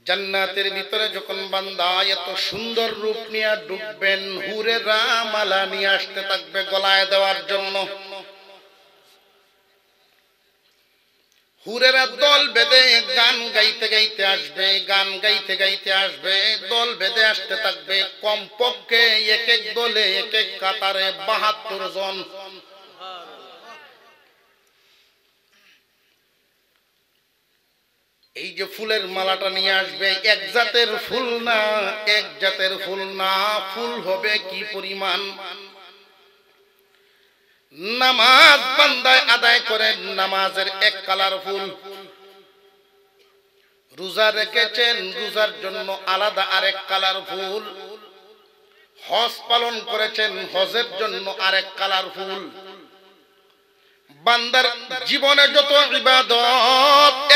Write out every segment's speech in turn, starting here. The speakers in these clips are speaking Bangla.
জান্নাতের ভিতরে যখন বান্দা এত সুন্দর রূপ নিয়ে ঢুকবেন, হুরেরা মালা নিয়ে আসতে থাকবে গলায় দেওয়ার জন্য। হুরেরা দল বেঁধে গান গাইতে গাইতে আসবে, গান গাইতে গাইতে আসবে, দল বেঁধে আসতে থাকবে। কমপক্ষে এক এক দলে এক এক কাতারে ৭২ জন। এই যে ফুলের মালাটা নিয়ে আসবে, এক জাতের ফুল না, এক জাতের ফুল না, ফুল হবে কি পরিমাণ। নামাজ বান্দায় আদায় করেন, নামাজের এক কালার ফুল। রোজা রেখেছেন, রোজার জন্য আলাদা আরেক কালার ফুল। হজ পালন করেছেন, হজের জন্য আরেক কালার ফুল। বান্দার জীবনে যত ইবাদত,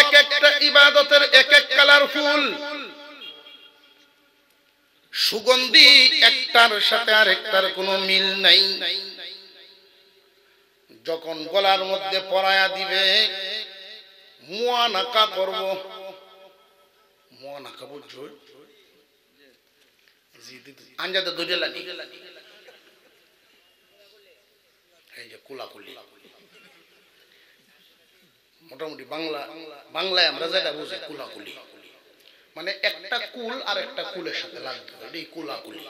এক একটা ইবাদতের এক এক কালার ফুল। সুগন্ধি একটার সাথে আরেকটার কোনো মিল নাই। যখন গলার মধ্যে পরায়া দিবে, মুয়ানাকা করব। মুয়ানাকা বুঝছো? আঞ্জাতে দুইটা লাগি, এই যে কুলাকুলি। মোটামুটি বাংলায় আমরা যেটা বুঝি কুলাকুলি, মানে একটা কুল আর একটা কুলের সাথে লাগবে, এটাই কুলাকুলি।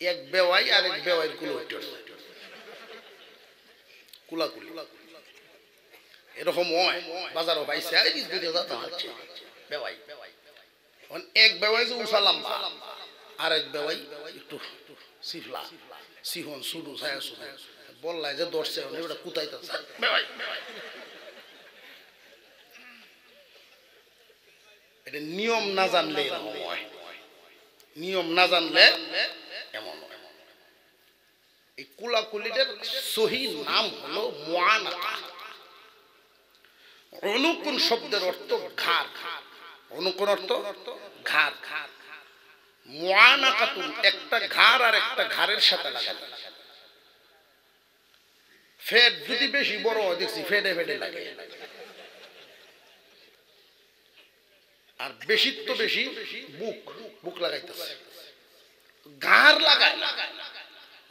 এক বেওয়াই আর এক বেওয়াইয়ের কুল উঠে কুলাকুলি। এরকম হয় বাজারও পাইছে, বেওয়াই এক বেওয়াই যে উষা লম্বা, আর এক বেওয়াই একটু সিফলা সিহন সুডু ছায়া সুদু বললাই যে দর্শে ওটা কোথায় বেওয়াই। এটা নিয়ম না জানলে এরকম হয়, নিয়ম না জানলে এমন। এই কুলাকুলিটার সহি নাম হলো মুআনাকা। অনুকুন শব্দের অর্থ ঘাড়, অনুকুন অর্থ ঘাড়। মুআনাকাতুন একটা ঘাড় আর একটা ঘাড়ের সাথে লাগানো। ফেট যদি বেশি বড় হয় দেখছি ফেটে ফেটে লাগে, আর বেশি তো বেশি বুক বুক লাগাইতেছে, ঘাড় লাগায় না।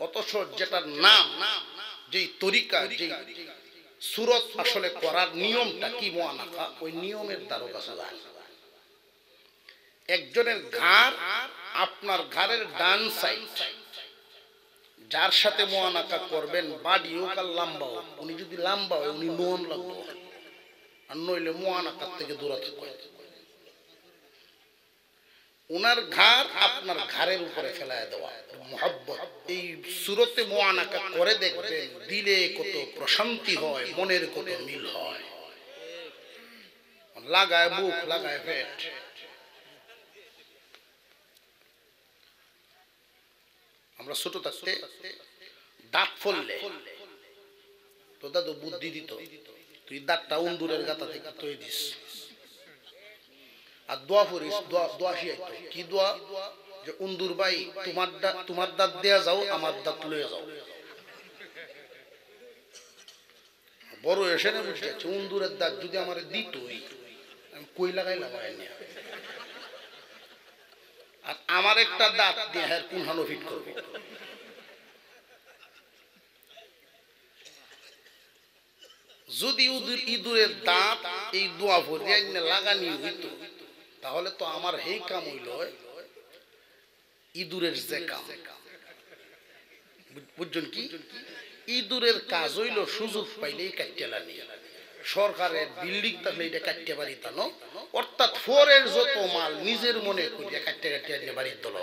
অথচ যেটার নাম, যেই তরিকা, যেই সুরত আসলে করার নিয়মটা কি মুআনাকা, ওই নিয়মের দ্বারা কাছে যায়। একজনের ঘাড় আপনার ঘাড়ের ডান সাইড, যার সাথে মুআনাকা করবেন বাড়ি হোক আর লম্বা হোক, উনি যদি লম্বা হয় উনি নোন লাগবে, আর নইলে মুআনাকার থেকে দূরে থাকবে। উনার ঘাড় আপনার ঘাড়ের উপরে ফেলায় দেওয়া মুহাব্বত। এই সুরতে মুআনাকা করে দেখবেন দিলে কত প্রশান্তি হয়, মনের কত মিল হয়। লাগায় বুক, লাগায় পেট। আমরা ছোট থাকতে দাঁত ফললে তো দাদু বুদ্ধি দিত, তুই দাঁতটা উন্দুরের গাতা থেকে তৈরি দিস, আর দোয়া করিস। দোয়া শিয়াইতো কি দোয়া, যে উন্দুর ভাই তোমার দাঁত দেয়া যাও, আমার দাঁত লয়ে যাও। বড় এসে না বুঝতে যাচ্ছে উন্দুরের দাঁত যদি আমার দিতই, আমি কই লাগাইলাম, আর আমার একটা দাঁত দিয়ে হ্যাঁ কোন হানো ফিট করবো। যদি ইঁদুরের দাঁত এই দোয়া ভরে লাগানি হইত, তাহলে তো আমার হেই কাম হইল ইঁদুরের যে কাম। বুঝছেন কি? ইঁদুরের কাজ হইল সুযোগ পাইলেই কাটিয়ে নিয়ে, সরকারের বিল্ডিং থাকলে এটা কাটতে পারি তা না, অর্থাৎ ফোরের যত মাল নিজের মনে করিয়া কাটতে কাটিয়ে নিয়ে বাড়ির দল।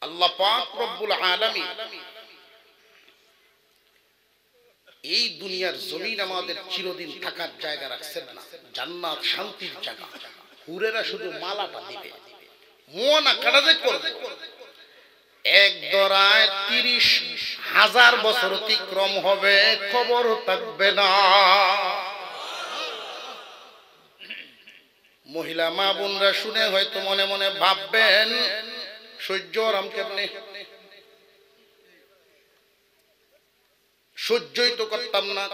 আল্লাহ পাক রব্বুল আলামিন এই দুনিয়ার জমিন আমাদের চিরদিন থাকার জায়গা রাখছেন না, জান্নাত শান্তির জায়গা। হুরেরা শুধু মালাটা দিবে, মুআনাকাটা যে করবে, এক দরায় ৩০,০০০ বছর অতিক্রম হবে, খবর থাকবে না। মহিলা মা বোনরা শুনে হয়তো মনে মনে ভাববেন সহ্য আরাম কেমনে। সহ্যই তো করতাম না।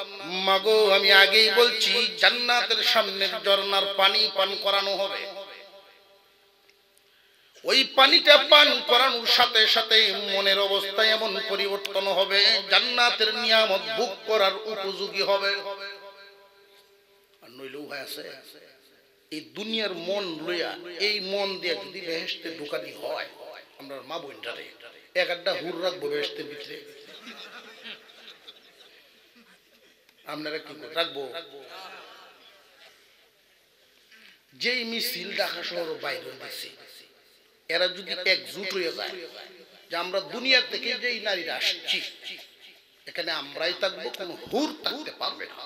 মাগো আমি আগেই বলছি জান্নাতের সামনের ঝর্ণার পানি পান করানো হবে। ওই পানিটা পান করানোর সাথে সাথে মনের অবস্থা এমন পরিবর্তন হবে, জান্নাতের নিয়ামত ভোগ করার উপযোগী হবে। আর নইলে উপায় আছে? এই দুনিয়ার মন লইয়া এই মন দিয়ে যদি বেহেশতে ঢুকানি হয়, আমরা মা বোনটারে এক একটা হুর রাখবো বেহেশতের ভিতরে, আপনারা কি রাখবো? যেই মিছিল ঢাকা শহর বাইরে দিচ্ছে, এরা যদি একজুট হয়ে যায় যে আমরা দুনিয়া থেকে যেই নারীরা আসছি এখানে আমরাই থাকবো, কোন হুর থাকতে পারবে না।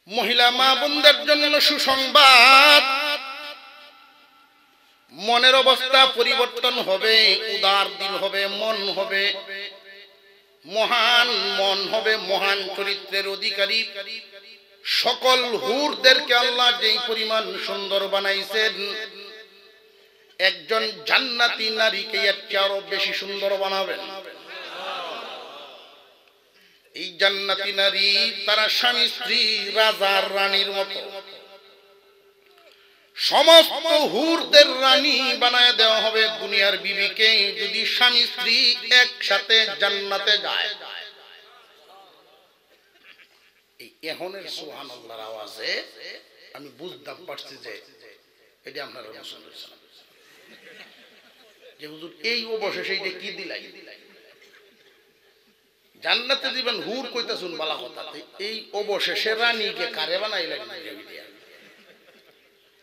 মহিলা মা বোনদের জন্য সুসংবাদ, মনের অবস্থা পরিবর্তন হবে, উদার দিল হবে, মন হবে মহান, মন হবে মহান চরিত্রের অধিকারী। সকল হুরদেরকে আল্লাহ যেই পরিমাণ সুন্দর বানাইছেন, একজন জান্নাতি নারীকে এর চেয়ে আরো বেশি সুন্দর বানাবেন। এই জান্নাতি নারী তারা স্বামী স্ত্রী রাজার রানীর মতো, সমস্ত হুরদের রানী বানায় দেওয়া হবে দুনিয়ার বিবিকে, যদি স্বামী স্ত্রী একসাথে জান্নাতে যায়। এই এহনের সুবহানাল্লাহর আওয়াজে আমি বুঝতে পারছি যে এটা আপনারা পছন্দ হয়েছে যে হুজুর এই অবশেষে এইটা কি দিলাই, জান্নাতে দিবেন হুর কইতাছুন বালা কথা, এই অবশেষে রানীকে কারে বানাইলেন?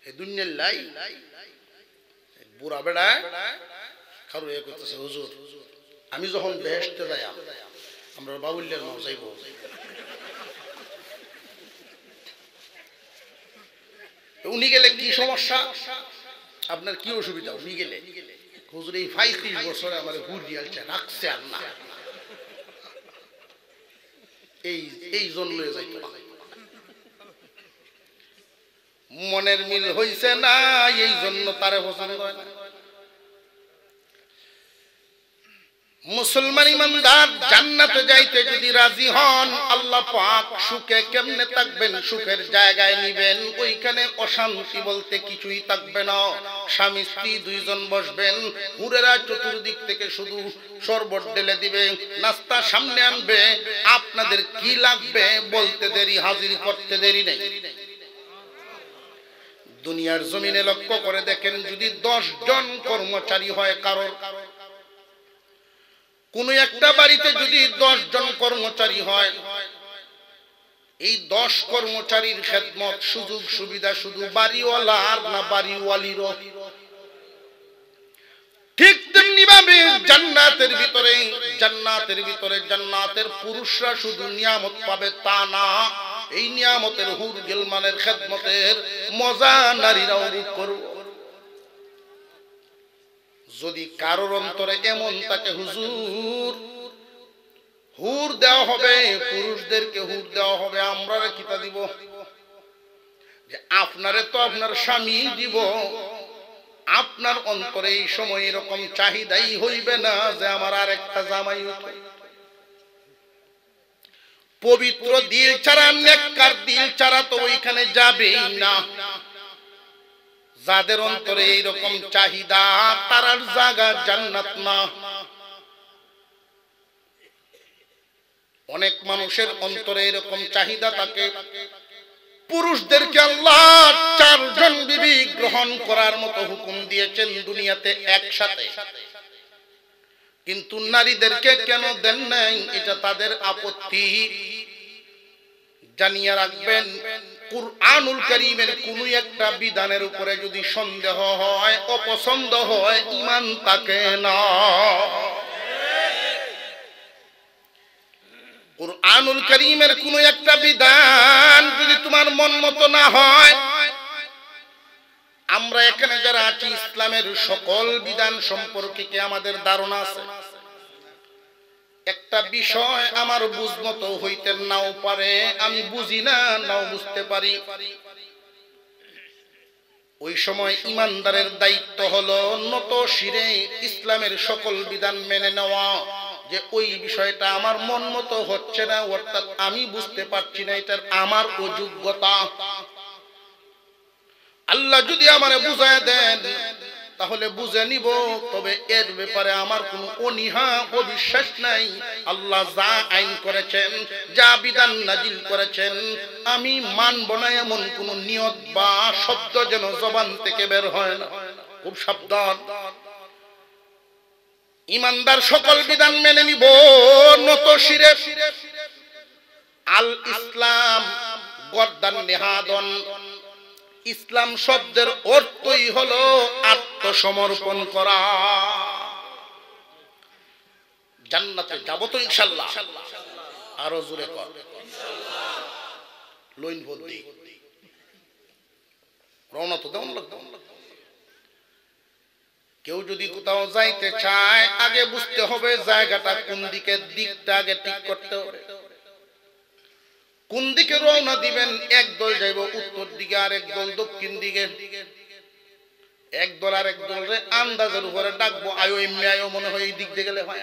এই দুনিয়ার লাই বুড়া বেড়া কারো এ করতেছে, হুজুর আমি যখন বেহেশতে যাই আমরা বাবুল্যের নাম যাইব, উনি গেলে কি সমস্যা, আপনার কি অসুবিধা? উনি গেলে হুজুর এই 35 বছরে আমার হুর দিয়ালছে রাখছে আর না, এই জন্য যাইতো না। মনের মিল হইছে না, এই জন্য তারে পছন্দ হয় না। মুসলমান ইমানদার জান্নাতে যাইতে যদি রাজি হন, আল্লাহ পাক সুখে কেমনে থাকবেন, সুখের জায়গায় নিবেন, ওইখানে অশান্তি বলতে কিছুই থাকবে না। স্বামী স্ত্রী দুইজন বসবেন, হুরেরা চতুর্দিক থেকে শুধু শরবত ঢেলে দিবে, নাস্তা সামনে আনবে, আপনাদের কি লাগবে বলতে দেরি, হাজির করতে দেরি নেই। দুনিয়ার জমিনে লক্ষ্য করে দেখেন, যদি 10 জন কর্মচারী হয় কারোর, কোন একটা বাড়িতে যদি 10 জন কর্মচারী হয়, এই 10 কর্মচারীর খেদমত সুযোগ সুবিধা শুধু বাড়িওয়ালার না বাড়িওয়ালিরও? ঠিক তেমনি ভাবে জান্নাতের ভিতরে জান্নাতের পুরুষরা শুধু নিয়ামত পাবে তা না, এই নিয়ামতের হুর গিলমানের খেদমতের মজা নারীরাও ভোগ করবে। যদি কারোর অন্তরে এমন তাকে হুজুর হুর দেওয়া হবে, পুরুষদেরকে হুর দেওয়া হবে, আমরা কিতা দিব? যে আপনারে তো আপনার স্বামী দিব, আপনার অন্তরে এই সময় এরকম চাহিদাই হইবে না যে আমার আর একটা জামাই হইবে। পবিত্র দিল ছাড়া, নেককার দিল ছাড়া তো ওইখানে যাবেই না। যাদের অন্তরে এইরকম চাহিদা, তারার জায়গা জান্নাত না। অনেক মানুষের অন্তরে এরকম চাহিদা থাকে, পুরুষদেরকে আল্লাহ 4 জন বিবি গ্রহণ করার মতো হুকুম দিয়েছেন দুনিয়াতে একসাথে, কিন্তু নারীদেরকে কেন দেন নাই এটা তাদের আপত্তি। জানিয়ে রাখবেন, কুরআনুল কারীমের কোন একটা বিধানের উপরে যদি সন্দেহ হয়, অপছন্দ হয়, ঈমান থাকে না। কুরআনুল কারীমের কোন একটা বিধান যদি তোমার মন মতো না হয়, আমরা এখানে যারা আছি ইসলামের সকল বিধান সম্পর্কে কি আমাদের ধারণা আছে? একটা বিষয় আমার বুঝমতো হইতে নাও পারে, আমি বুঝি না, নাও বুঝতে পারি। ওই সময় ইমানদারের দায়িত্ব হলো নত শিরে ইসলামের সকল বিধান মেনে নেওয়া। যে ওই বিষয়টা আমার মন মতো হচ্ছে না, অর্থাৎ আমি বুঝতে পারছি না, এটার আমার অযোগ্যতা। আল্লাহ যদি আমারে বুঝায় দেন তাহলে বুঝে নিব, তবে এর ব্যাপারে আমার কোনো অনীহা অবিশ্বাস নাই। আল্লাহ যা আইন করেছেন, যা বিধান নাজিল করেছেন, আমি মানব না এমন কোন নিয়ত বা শব্দ যেন জবান থেকে বের হয় না। খুব সাবধান। ইমানদার সকল বিধান মেনে নিব নত শিরে। আল ইসলাম গর্দান নেহাদন, ইসলাম শব্দের অর্থই হলো আত্মসমর্পণ করা। জান্নাতে যাব তো ইনশাআল্লাহ, আরো জোরে কর লইন বলদি রওনা তো দেওয়ান লাগবে। কেউ যদি কোথাও যাইতে চায় আগে বুঝতে হবে জায়গাটা কোন দিকে, দিকটা আগে ঠিক করতে হবে। কোন দিকে রওনা দিবেন? একদল যাইব উত্তর দিকে, আর একদল দক্ষিণ দিকে। একদল আর একদল রে আন্দাজের উপরে ডাকবো, আয়ো এমনি আয়ো, মনে হয় এই দিক দিয়ে গেলে হয়।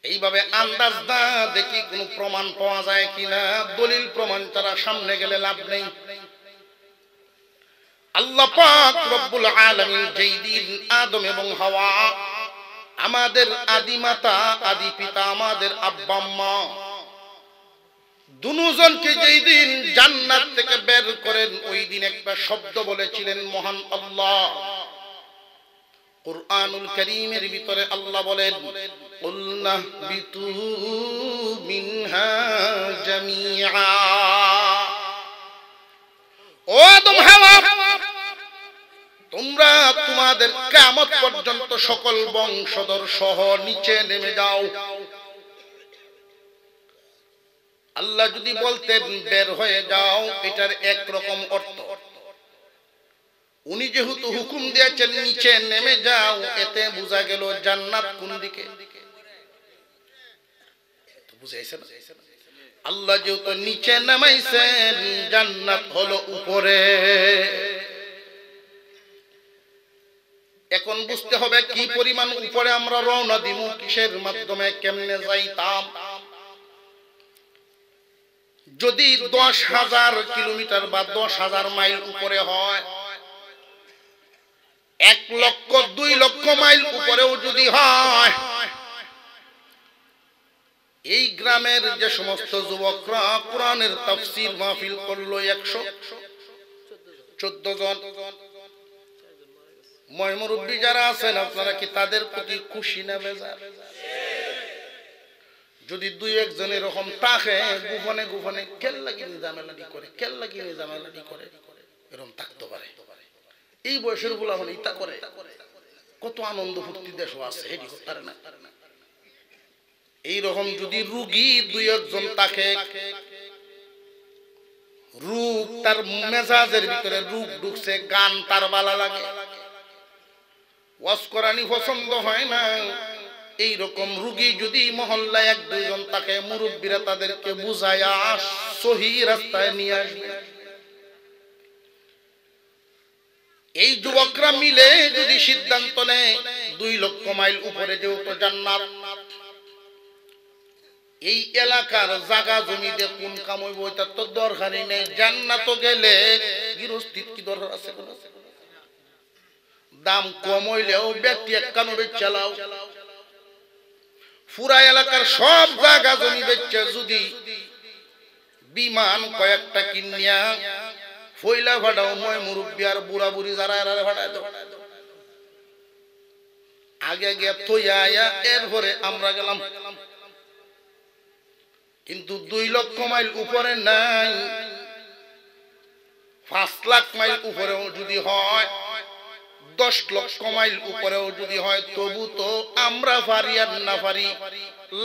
এইভাবে আন্দাজ না দেখি কোনো প্রমাণ পাওয়া যায় কিনা। দলিল প্রমাণ ছাড়া সামনে গেলে লাভ নেই। আল্লাহ পাক রব্বুল আলামিন যেই দিন আদম এবং হাওয়া, আমাদের আদি মাতা আদি পিতা, আমাদের আব্বা আম্মা দুজনকে যেই দিন জান্নাত থেকে বের করেন, ওই দিন একটা শব্দ বলেছিলেন মহান আল্লাহ। কুরআনুল কারীমের ভিতরে আল্লাহ বলেন, কুলনা বিতু মিনহা জামিআ। ও আদম হাওয়া, তোমরা তোমাদের কিয়ামত পর্যন্ত সকল বংশধর সহ নিচে নেমে যাও। আল্লাহ যদি বলতেন বের হয়ে যাও, এটার একরকম অর্থ। উনি যেহেতু হুকুম দিয়েছেন নিচে নেমে যাও, এতে বোঝা গেল জান্নাত কোন দিকে। বুঝাইছেন? আল্লাহ যেহেতু নিচে নামাইছেন, জান্নাত হলো উপরে। এখন বুঝতে হবে কি পরিমাণ উপরে আমরা রওনা দিব, কিসের মাধ্যমে, কেমনে যাইতাম। যদি 10,000 কিলোমিটার বা 10,000 মাইল উপরে হয়, 1 লক্ষ 2 লক্ষ মাইল উপরেও যদি হয়, এই গ্রামের যে সমস্ত যুবকরা কোরআনের তাফসীর মাহফিল করলো 114 জন, মুরব্বি যারা আছেন আপনারা কি তাদের প্রতি খুশি না বেজার? যদি 2-1 জন এরকম থাকে, গোপনে গোপনে কেল্লাগিনি জামেলাটি করে, কেল্লাগিনি জামেলাটি করে, এরকম থাকতে পারে। এই বয়সের গুলা হলে ইতা করে, কত আনন্দ ফুর্তি দেশ আছে, এটি পারে না। এইরকম যদি রুগী 2-1 জন থাকে, রূপ তার মেজাজের ভিতরে রূপ ঢুকছে, গান তার ভালো লাগে, ওয়াজ কোরআনি পছন্দ হয় না, এই রকম রুগী যদি মহল্লায় 1-2 জন থাকে, মুরব্বীরা তাদেরকে বুঝায়া সহি রাস্তায় নিয়ে আসবে। এই যুবকরা মিলে যদি সিদ্ধান্ত নেয় 2 লক্ষ মাইল উপরে যেহেতু জান্নাত, এই এলাকার জায়গা জমিতে কোন কাম হইব ওইটার তো দরকারই নেই। জান্নাত গেলে গৃহস্থির কি দরকার আছে? দাম কম হইলেও ব্যক্তি একখানো বেচে লাও। পুরা এলাকার সব জায়গা জমি বেচে যদি বিমান কয়েকটা কিনিয়া ফইলা ভাড়াও, ময় মুরব্বী আর বুড়া বুড়ি যারা এরা ভাড়ায় দাও, আগে গিয়ে থইয়া এরপরে আমরা গেলাম। কিন্তু 2 লক্ষ মাইল উপরে নাই, 5 লাখ মাইল উপরেও যদি হয়, 10 লক্ষ মাইল উপরেও যদি হয়, তবু তো আমরা পারি আর না পারি,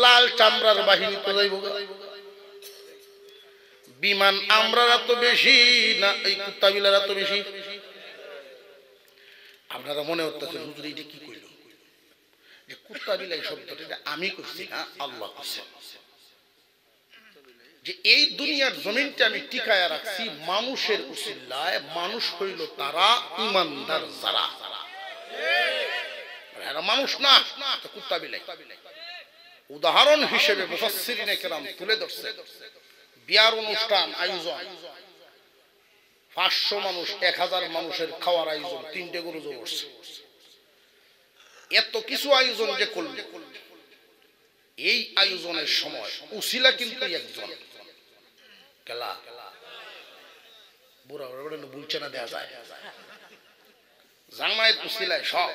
লাল চামড়ার বাহিনী তো যাইব। বিমান আমরা তো বেশি না, এই কুত্তাবিলারা তো বেশি। আপনারা মনে হচ্ছে হুজুর এটা কি কইল, যে কুত্তাবিলাই শব্দটা আমি করছি না, আল্লাহ করছে। যে এই দুনিয়ার জমিনটা আমি টিকায়া রাখছি মানুষের উসিলায়। মানুষ হইল তারা ইমানদার যারা, এরা মানুষ না, কুত্তা বিলাই। উদাহরণ হিসেবে মুফাসসিরিনে কেরাম তুলে ধরছে, বিয়ার অনুষ্ঠান আয়োজন 500 মানুষ 1000 মানুষের খাওয়ার আয়োজন, 3টে গরু জবাই করছে। এত কিছু আয়োজন যে করল, এই আয়োজনের সময় উসিলা কিন্তু একজন, কেলা বুড়া বুঝছে না, দেয়া যায় জামায়াত উসিলায় সব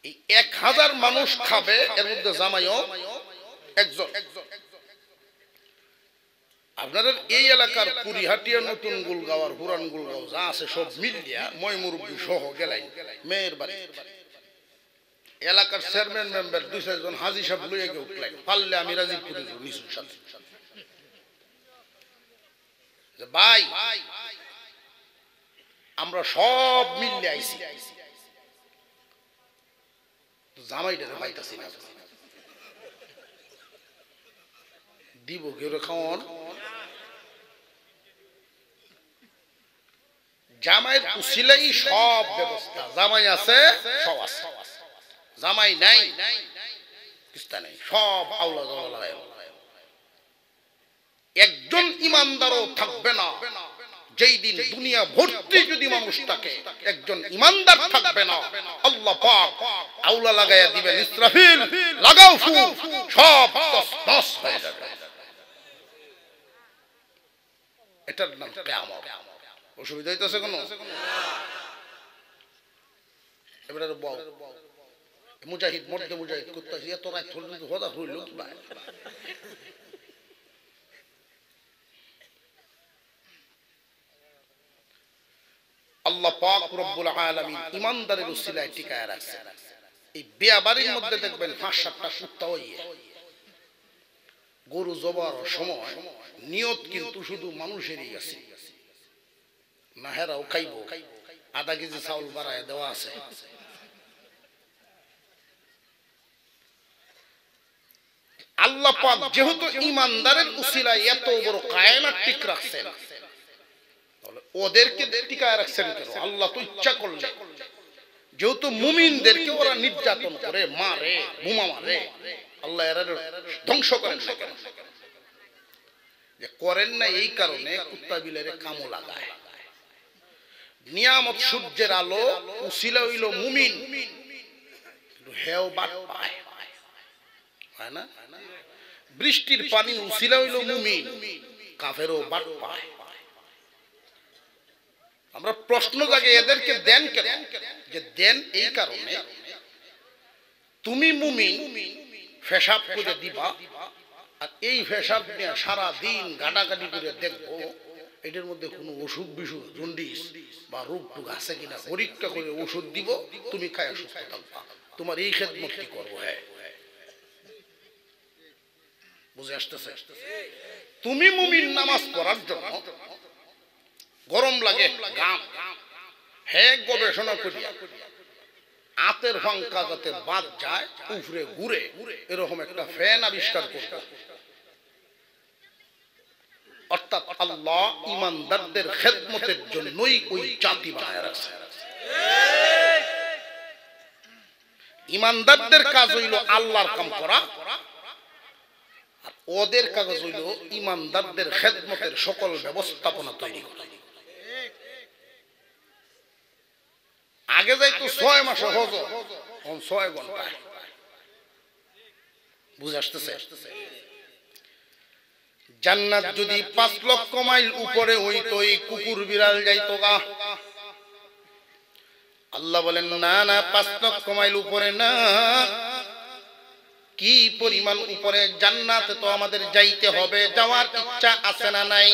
এই 1000 মানুষ খাবে, এর মধ্যে জামাইও একজন। আপনাদের এই এলাকার কুড়িহাটিয়া, নতুন গুলগাঁও আর পুরান গুলগাঁও যা আছে সব মিলিয়া মই মুরব্বী সহ গেলাই মেয়ের বাড়ি এলাকার চেয়ারম্যান মেম্বার 2-4 জন হাজি সাহেব লইয়া গিয়ে উঠলেন, পারলে আমি রাজীবপুরে নিশুর সাথে ভাই আমরা সব মিললে আইছি, জামাইটারে পাইতাছি না, দিব কেউ খাওয়ান। জামাইয়ের উসিলাই সব ব্যবস্থা, জামাই আছে সব আছে, জামাই নাই কিস্তা নাই, সব আউলা জলা লাগাই। একজন ইমানদারও থাকবে না, যেই দিন দুনিয়া ভর্তি যদি মানুষ থাকে একজন ইমানদার থাকবে না, আল্লাহ পাক আউলা লাগাইয়া দিবেন, ইসরাফিল লাগাও ফু, সব তছনছ হয়ে যাবে। এটার নাম কিয়ামত। অসুবিধা হইতেছে কোনো? এবারে বল মুজাহিদ মর্দে মুজাহিদ করতেছি, এত রাত ধরে হদা হইল কি ভাই? আল্লাহ পাক রব্বুল আলামিন ইমানদারের উসিলায় টিকায় রাখছে। এই বিয়া বাড়ির মধ্যে দেখবেন 5-7টা কুত্তা হইয়ে গরু জবার সময় নিয়ত কিন্তু শুধু মানুষেরই আছে, না হেরাও খাইব, আধা কেজি চাউল বাড়ায় দেওয়া আছে। আল্লাহ পাক যেহেতু ইমানদারের উসিলায় এত বড় কায়নাত ঠিক রাখছেন, ওদেরকে টিকায় রাখছেন কেন? আল্লাহ তো ইচ্ছা করলে, যেহেতু মুমিনদেরকে ওরা নির্যাতন করে, মারে, বোমা মারে, আল্লাহ এরা ধ্বংস করেন না কেন? যে করেন না এই কারণে কুত্তা বিলের কামও লাগায়। নিয়ামত সূর্যের আলো উসিলা হইল মুমিন, হেও বাট পায়, হয় না? বৃষ্টির পানি উসিলা হইল মুমিন, কাফেরও বাট পায়। আমরা প্রশ্ন জাগে এদেরকে দেন কেন? যে দেন এই কারণে তুমি মুমিন পেশাব করে দিবা, আর এই পেশাব নিয়ে সারা দিন গাটাগাটি করে দেখবো এটার মধ্যে কোনো ওষুধ বিষুধ জন্ডিস বা রোগ টুক আছে কিনা পরীক্ষা করে ওষুধ দিব, তুমি খায় সুস্থ থাকবা। তোমার এই খেদমত কি করবো? হ্যাঁ, বুঝে আসতেছে? তুমি মুমিন নামাজ পড়ার জন্য গরম লাগে, গাম, হ্যাঁ গবেষণা করিয়া আতের ফাঙ্কা যাতে বাদ যায়, উপরে ঘুরে, এরকম একটা ফ্যান আবিষ্কার করবে। অর্থাৎ আল্লাহ ইমানদারদের খেদমতের জন্যই ওই জাতি বানায় রাখছে। ইমানদারদের কাজ হইল আল্লাহর কাম করা, আর ওদের কাজ হইল ইমানদারদের খেদমতের সকল ব্যবস্থাপনা তৈরি করা। আগে যাইতো 6 মাসে হজ, 6 ঘন্টায়। বুঝে আসতেছে? জান্নাত যদি 5 লক্ষ মাইল উপরে হইতো, এই কুকুর বিড়াল যাইতো গা। আল্লাহ বলেন না না, 5 লক্ষ মাইল উপরে না। কি পরিমাণ উপরে? জান্নাতে তো আমাদের যাইতে হবে, যাওয়ার ইচ্ছা আছে না নাই?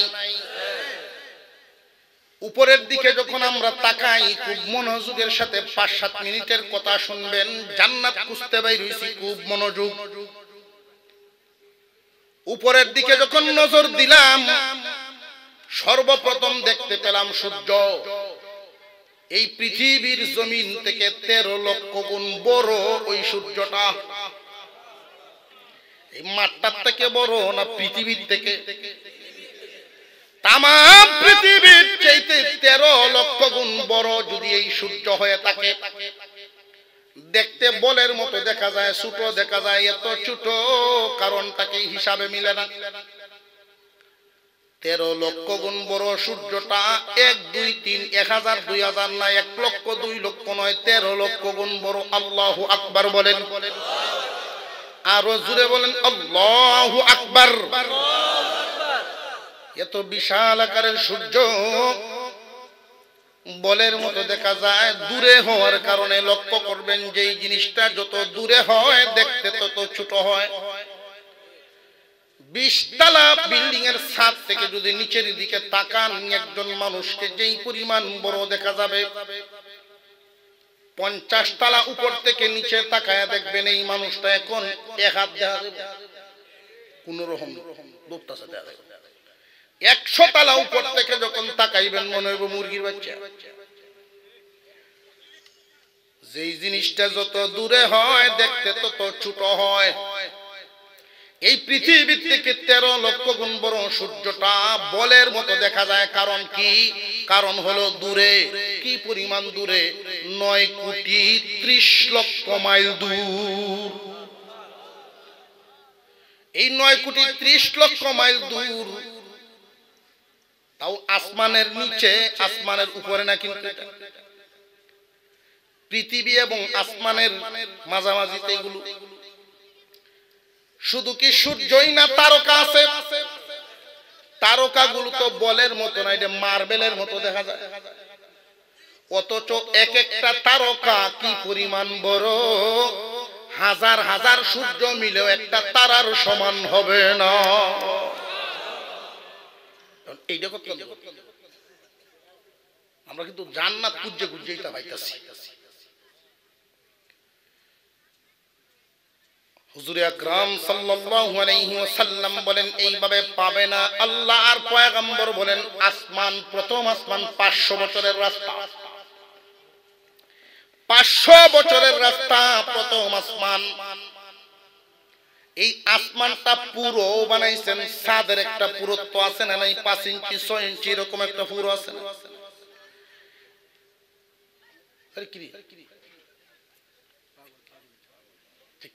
উপরের দিকে যখন আমরা তাকাই, খুব মনোযোগের সাথে 5-7 মিনিটের কথা শুনবেন। জান্নাত খুঁজতে বাইর হইছি, খুব মনোযোগ। উপরের দিকে যখন নজর দিলাম, সর্বপ্রথম দেখতে পেলাম সূর্য। এই পৃথিবীর জমিন থেকে 13 লক্ষ গুণ বড় ওই সূর্যটা। এই মাঠটার থেকে বড় না পৃথিবীর থেকে? তাম পৃথিবীর চাইতে 13 লক্ষ গুণ বড় যদি এই সূর্য হয়ে থাকে। দেখতে বলের মতো দেখা যায়, ছোট দেখা যায়, এত ছোট কারণটাকে হিসাবে মিলে না। 13 লক্ষ গুণ বড় সূর্যটা 1 2 3 1000 2000 না 1 লক্ষ 2 লক্ষ নয়, 13 লক্ষ গুণ বড়। আল্লাহু আকবার বলেন, আরো জোরে বলেন আল্লাহু আকবার। এত বিশাল আকারের সূর্য বলের মতো দেখা যায়, দূরে হওয়ার কারণে লক্ষ্য করবেন যে এই জিনিসটা যত দূরে হয় দেখতে তত ছোট হয়। 20 তলা বিল্ডিং এর ছাদ থেকে যদি নিচের দিকে তাকান, একজন মানুষকে যেই পরিমাণ বড় দেখা যাবে, 50 তলা উপর থেকে নিচে তাকায় দেখবেন এই মানুষটা এখন 1 হাত দেখা যাবে, কোন রকম দুপটাসা দেখা যাবে। 100 তলা উপর থেকে যখন তাকাইবেন মনে হইব মুরগির বাচ্চা। যেই জিনিসটা যত দূরে হয় দেখতে তত ছোট হয়। এই পৃথিবীর থেকে 13 লক্ষ গুণ বড় সূর্যটা বলের মতো দেখা যায়। কারণ কি? কারণ হলো দূরে। কি পরিমাণ দূরে? 9 কোটি 30 লক্ষ মাইল দূর। এই 9 কোটি 30 লক্ষ মাইল দূর, তাও আসমানের নিচে, আসমানের উপরে না। কিন্তু পৃথিবী এবং আসমানের মাঝামাঝিতে এগুলো। শুধু কি সূর্যই না, তারকা আছে। তারকাগুলো তো বলের মতো না, এটা মার্বেলের মতো দেখা যায়। অথচ এক একটা তারকা কি পরিমাণ বড়, হাজার হাজার সূর্য মিলেও একটা তারার সমান হবে না। এইটা কত আমরা কিন্তু জান্নাত খুঁজে খুঁজে এটা পাইতাছি। হুজুর আকরাম সাল্লাল্লাহু আলাইহি ওয়াসাল্লাম বলেন এইভাবে পাবে না। আল্লাহ আর পয়গম্বর বলেন আসমান, প্রথম আসমান 500 বছরের রাস্তা। 500 বছরের রাস্তা প্রথম আসমান। এই আসমানটা পুরো বানাইছেন, ছাদের একটা পুরুত্ব আছে না, এই 5 ইঞ্চি 6 ইঞ্চি এরকম একটা পুরো আছে না। আরে কি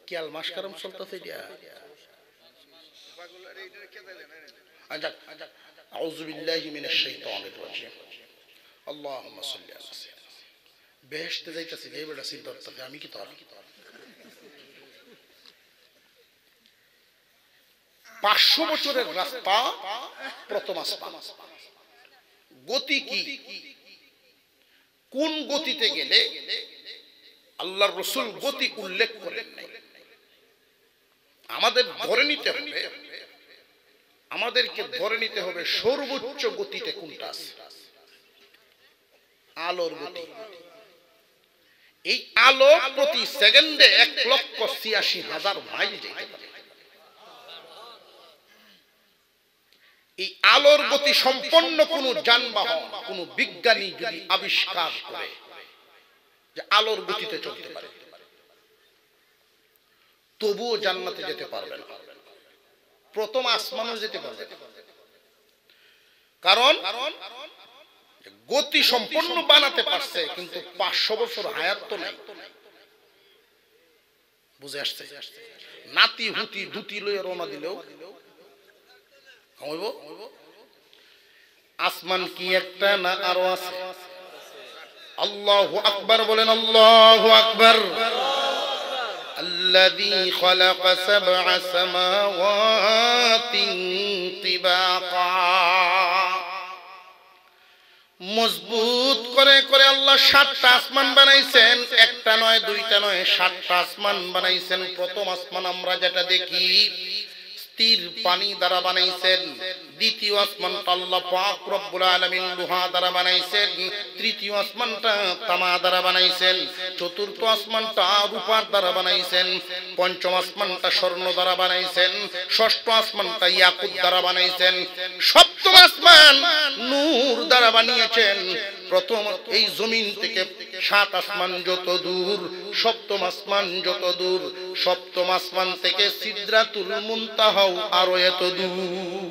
কিয়াল মাসকারম চলতেছে এটা। আউযু বিল্লাহি মিনাশ শাইতানির রাজিম। আল্লাহুম্মা সাল্লি আলা সাইয়্যিদিনা। বেহেশতে যাইতাছি, এই বেটা সিদ্ধার্থ থাকে, আমি কি তোর 500 বছরের রাস্তা প্রথম আসমান। গতি কি? কোন গতিতে গেলে আল্লাহর রাসূল গতি উল্লেখ করেন নাই। আমাদের ধরে নিতে হবে, আমাদেরকে ধরে নিতে হবে সর্বোচ্চ গতিতে কোনটা আছে। আলোর গতি। এই আলো প্রতি সেকেন্ডে 1,86,000 মাইল যেতে পারে। এই আলোর গতি সম্পন্ন কোন যানবাহন, কোন বিজ্ঞানী যদি আবিষ্কার করে যে আলোর গতিতে চলতে পারে, তবুও জান্নাতে যেতে পারবে না, প্রথম আসমানও যেতে পারবে না। কারণ গতি সম্পন্ন বানাতে পারছে, কিন্তু 500 বছর হায়াত তো নাই। বুঝে আসছে? নাতি হুতি দুটি লয়ে রওনা দিলেও হইব। আসমান কি একটা না আরো আছে? আল্লাহু আকবার বলেন, আল্লাহু আকবার। الذي خلق 7 سماوات طباقا। মজবুত করে করে আল্লাহ 7টা আসমান বানাইছেন, একটা নয়, দুইটা নয়, 7টা আসমান বানাইছেন। প্রথম আসমান আমরা যেটা দেখি স্থির পানি দ্বারা বানাইছেন। দ্বিতীয় আসমানটা আল্লাহ পাক রব্বুল আলামিন লোহা দ্বারা বানাইছেন। তৃতীয় আসমানটা তামা দ্বারা বানাইছেন। চতুর্থ আসমানটা রূপার দ্বারা বানাইছেন। পঞ্চম আসমানটা স্বর্ণ দ্বারা বানাইছেন। ষষ্ঠ আসমানটা ইয়াকুত দ্বারা বানাইছেন। সপ্তম আসমান নূর দ্বারা বানিয়েছেন। প্রথম এই জমিন থেকে 7 আসমান যত দূর, সপ্তম আসমান যত দূর, সপ্তম আসমান থেকে সিদরাতুল মুনতাহাও আরো এত দূর।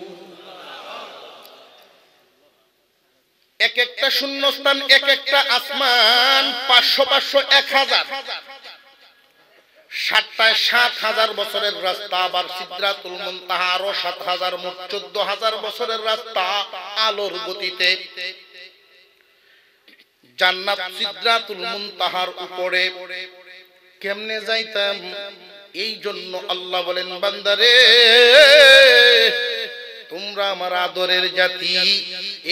এক একটা শূন্যস্থান, এক একটা আসমান 500 500 1000 7টায় 7,000 বছরের রাস্তা, আবার সিদরাতুল মুনতাহা আরো 7,000, মোট 14,000 বছরের রাস্তা আলোর গতিতে। জান্নাত সিদরাতুল মুনতাহার উপরে কেমনে যাইতাম? এই জন্য আল্লাহ বলেন, বান্দারে তোমরা আমার আদরের জাতি,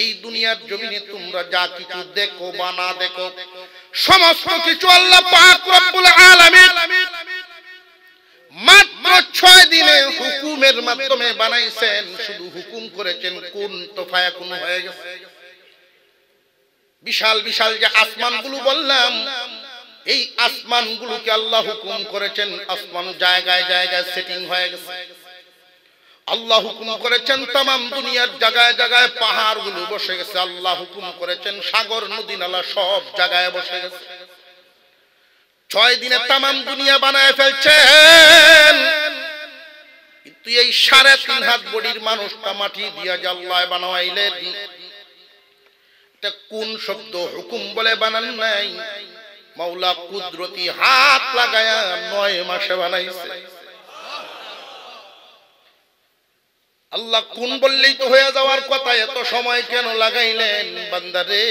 এই দুনিয়ার জমিনে তোমরা যা কিছু দেখো বা না দেখো, সমস্ত কিছু আল্লাহ পাক রব্বুল আলামিন মাত্র 6 দিনে হুকুমের মাধ্যমে বানাইছেন। শুধু হুকুম করেছেন, কুন তো ফায়াকুন হয়ে গেছে। বিশাল বিশাল যে আসমানগুলো বললাম, এই আসমানগুলোকে আল্লাহ হুকুম করেছেন, আসমান জায়গায় জায়গায় সেটিং হয়ে গেছে। আল্লাহ হুকুম করেছেন तमाम দুনিয়ার জায়গায় জায়গায় পাহাড়গুলো বসে গেছে। আল্লাহ হুকুম করেছেন সাগর নদী নালা সব জায়গায় বসে গেছে। 6 দিনে तमाम দুনিয়া বানায় ফেলছেন। কিন্তু এই 3.5 হাত বডির মানুষটা মাটি দিয়া যে আল্লাহ বানাইলেন, এটা কোন শব্দ হুকুম বলে বানান নাই, মাওলা কুদরতি হাত লাগায়া 9 মাসে বানাইছে। আল্লাহ কোন বললেই তো হয়ে যাওয়ার কথা, এত সময় কেন লাগাইলেন? বান্দারে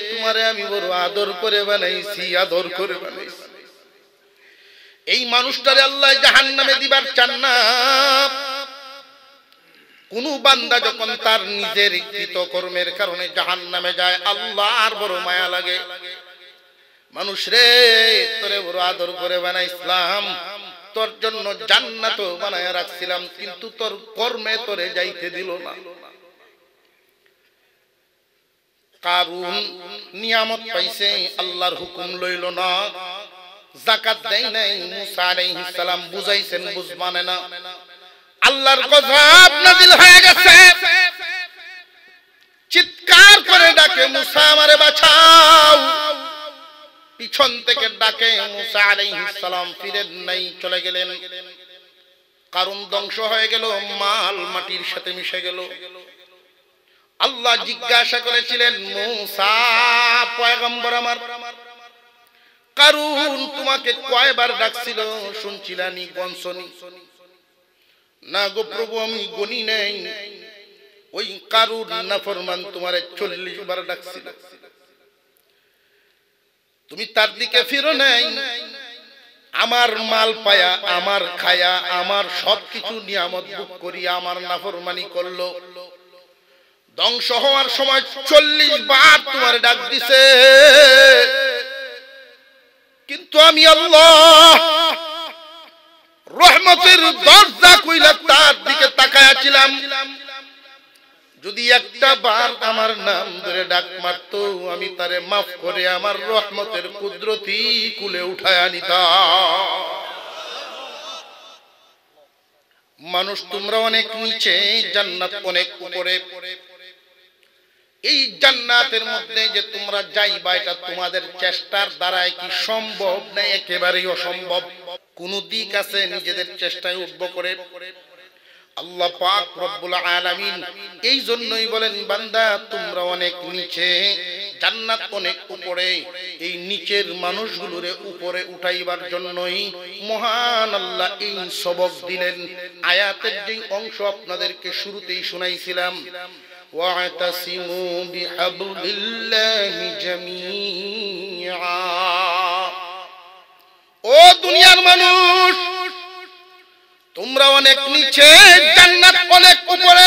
তোমারে আমি বড় আদর করে বানাইছি, আদর করে বানাইছি। এই মানুষটারে আল্লাহ জাহান্নামে দিবার চান না। কোন বান্দা যখন তার নিজের কৃত কর্মের কারণে জাহান্নামে যায়, আল্লাহর বড় মায়া লাগে। মানুষ রে তোরে বড় আদর করে বানাইছিলাম, তোর জন্য জান্নাত বানায়া রাখছিলাম, কিন্তু তোর কর্মে তোরে যাইতে দিল না। কারুন নিয়ামত পাইছে, আল্লাহর হুকুম লইল না, যাকাত দেয় নাই। মুসা আলাইহিস সালাম বুঝাইছেন, বুঝ মানে না। আল্লাহর গজব নাযিল হয়ে গেছে। চিৎকার করে ডাকে, মুসা আমারে বাঁচাও। পিছন থেকে ডাকে, মুসা আলাইহিস সালাম ফিরেন নাই, চলে গেলেন। কারণ ধ্বংস হয়ে গেল, মাল মাটির সাথে মিশে গেল। আল্লাহ জিজ্ঞাসা করেছিলেন, মুসা পয়গম্বর আমার, কারুন তোমাকে কয়বার ডাকছিল? শুনছিলানি, গনছনি? না গো প্রভু, আমি গনি নাই। ওই কারুন নাফরমান তোমারে 40 বার ডাকছিল, তুমি তার দিকে ফিরো নাই। আমার মাল পায়া, আমার খায়া, আমার সবকিছু নিয়ামত ভোগ করিয়া আমার নাফরমানি করলো। ধ্বংস হওয়ার সময় 40 বার তোমার ডাক দিছে, কিন্তু আমি আল্লাহ রহমতের দরজা কইলা তার দিকে তাকায়াছিলাম। যদি একটা বার আমার নাম ধরে ডাক মারতো, আমি তারে মাফ করে আমার রহমতের কুদরতি কুলে উঠায় নিতাম। মানুষ তোমরা অনেক নিচে, জান্নাত অনেক উপরে। এই জান্নাতের মধ্যে যে তোমরা যাইবা, এটা তোমাদের চেষ্টার দ্বারাই কি সম্ভব? না, একেবারেই অসম্ভব। কোন দিক আছে নিজেদের চেষ্টায় উঠব করে? আল্লাহ পাক রব্বুল আলামিন এই জন্যই বলেন, বান্দা তোমরা অনেক নিচে, জান্নাত অনেক উপরে। এই নিচের মানুষগুলোরে উপরে উঠাইবার জন্যই মহান আল্লাহ এই সবক দিলেন। আয়াতের যে অংশ আপনাদেরকে শুরুতেই শুনাইছিলাম, ওয়াতাসিমু বিহাবলিল্লাহি জামিআ। ও দুনিয়ার মানুষ, তোমরা অনেক নিচে, জান্নাত অনেক উপরে।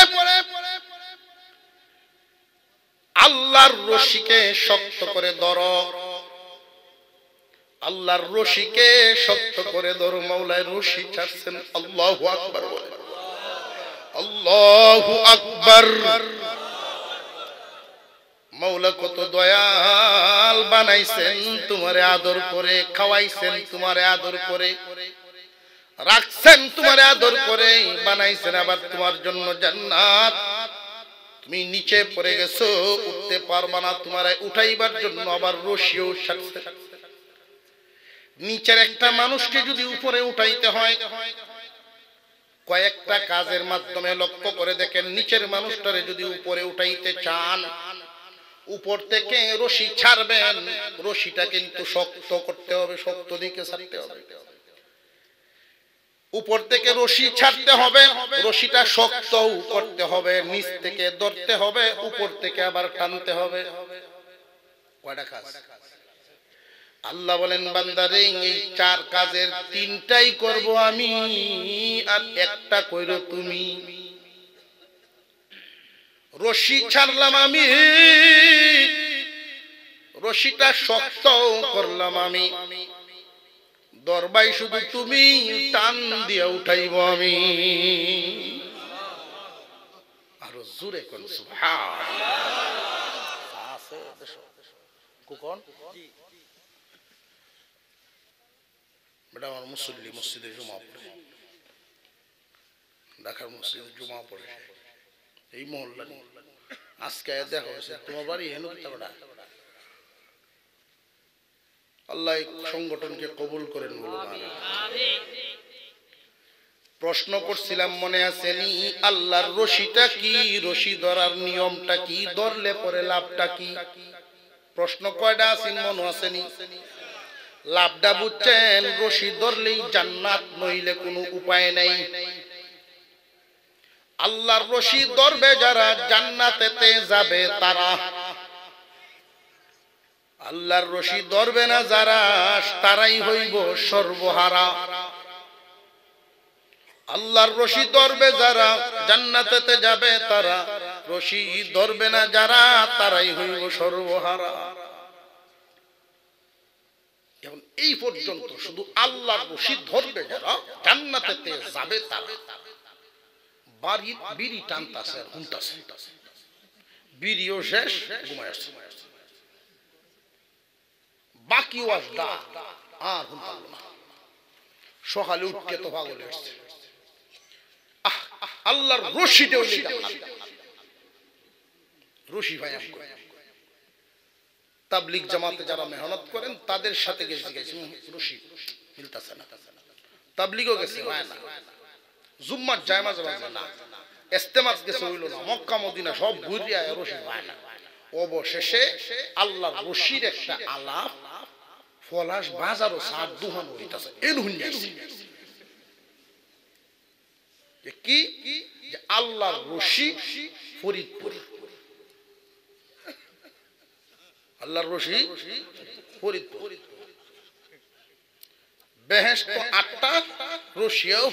আল্লাহর রশিকে শক্ত করে ধরো, আল্লাহর রশিকে শক্ত করে ধরো। মাওলায় রশি ছাড়ছেন। আল্লাহু আকবার বলে, আল্লাহু আকবার। মাওলা কত দয়াল বানাইছেন, তোমারে আদর করে খাওয়াইছেন, তোমারে আদর করে রাখছেন, তোমারে আদর করে বানাইছেন। আবার তোমার জন্য জান্নাত। তুমি নিচে পড়ে গেছো, উঠতে পারবা না, তোমারে উঠাইবার জন্য আবার রশিও ছাড়ছে। নিচের একটা মানুষকে যদি উপরে উঠাইতে হয়, কয়েকটা কাজের মাধ্যমে লক্ষ্য করে দেখেন। নিচের মানুষটারে যদি উপরে উঠাইতে চান, উপর থেকে রশি ছাড়বেন, রশিটা কিন্তু শক্ত করতে হবে, শক্ত দিকে ছাড়তে হবে। উপর থেকে রশি ছাড়তে হবে, রশিটা শক্ত করতে হবে, নিচ থেকে ধরতে হবে, উপর থেকে আবার টানতে হবে। কয়টা কাজ? আল্লাহ বলেন বান্দারে এই চার কাজের তিনটাই করব আমি, আর একটা কইরো তুমি। রশি ছাড়লাম আমি, রশিটা শক্ত করলাম আমি, দরবাই শুধু তুমি, টান দিয়ে উঠাইব আমি। আরো জোরে কোন সুবহানাল্লাহ। আছে কোন বেটা আমার মুসল্লি, মসজিদে জুমা পড়ে, ঢাকার মসজিদে জুমা পড়ে এই মহল্লা। আজকে দেখা হয়েছে তোমার বাড়ি হেন বেটা। আল্লাহ সংগঠনকে কবুল করেন বলুন আমিন। প্রশ্ন করছিলাম মনে আছেনি, আল্লাহর রশিটা কি, রশি ধরার নিয়মটা কি, ধরলে পরে লাভটা কি? প্রশ্ন কয়টা আছে মনে আছেনি? লাভটা বুঝছেন, রশি ধরলেই জান্নাত, নইলে কোনো উপায় নাই। আল্লাহর রশি ধরবে যারা জান্নাতেতে যাবে তারা, আল্লাহর রশি ধরবে না যারা তারাই হইব সর্বহারা। আল্লাহর রশি ধরবে যারা জান্নাতেতে যাবে তারা, রশি ধরবে না যারা তারাই হইব সর্বহারা। এখন এই পর্যন্ত শুধু আল্লাহর রশি ধরবে যারা জান্নাতেতে যাবে তারা, বাড়ি বিড়ি টানতাছে আর হুনতাছে, বিড়িও শেষ, ঘুমায় আসছে, বাকি ওয়াজটা আর হুনতাল না। সকালে উঠতে তো পাগল আসছে, আল্লাহর রশিতে রশি ভাই। তাবলীগ জামাতে যারা মেহনত করেন তাদের সাথে গেছি, রশি মিলতাছে না। তাবলীগও গেছে হয় না, জুম্মার জায়মা জামা না, ইস্তেমাত গেছে হইল না, মক্কা মদিনা সব ঘুরিয়া রশি হয় না। অবশেষে আল্লাহর রশির একটা আলাপ ফলাস বাজারও সাত দুহান হইতাছে। কি আল্লাহর রশি ফরিদপুর, আল্লাহর রশি ফরিদপুর, বেহেশত 8টা, রশিও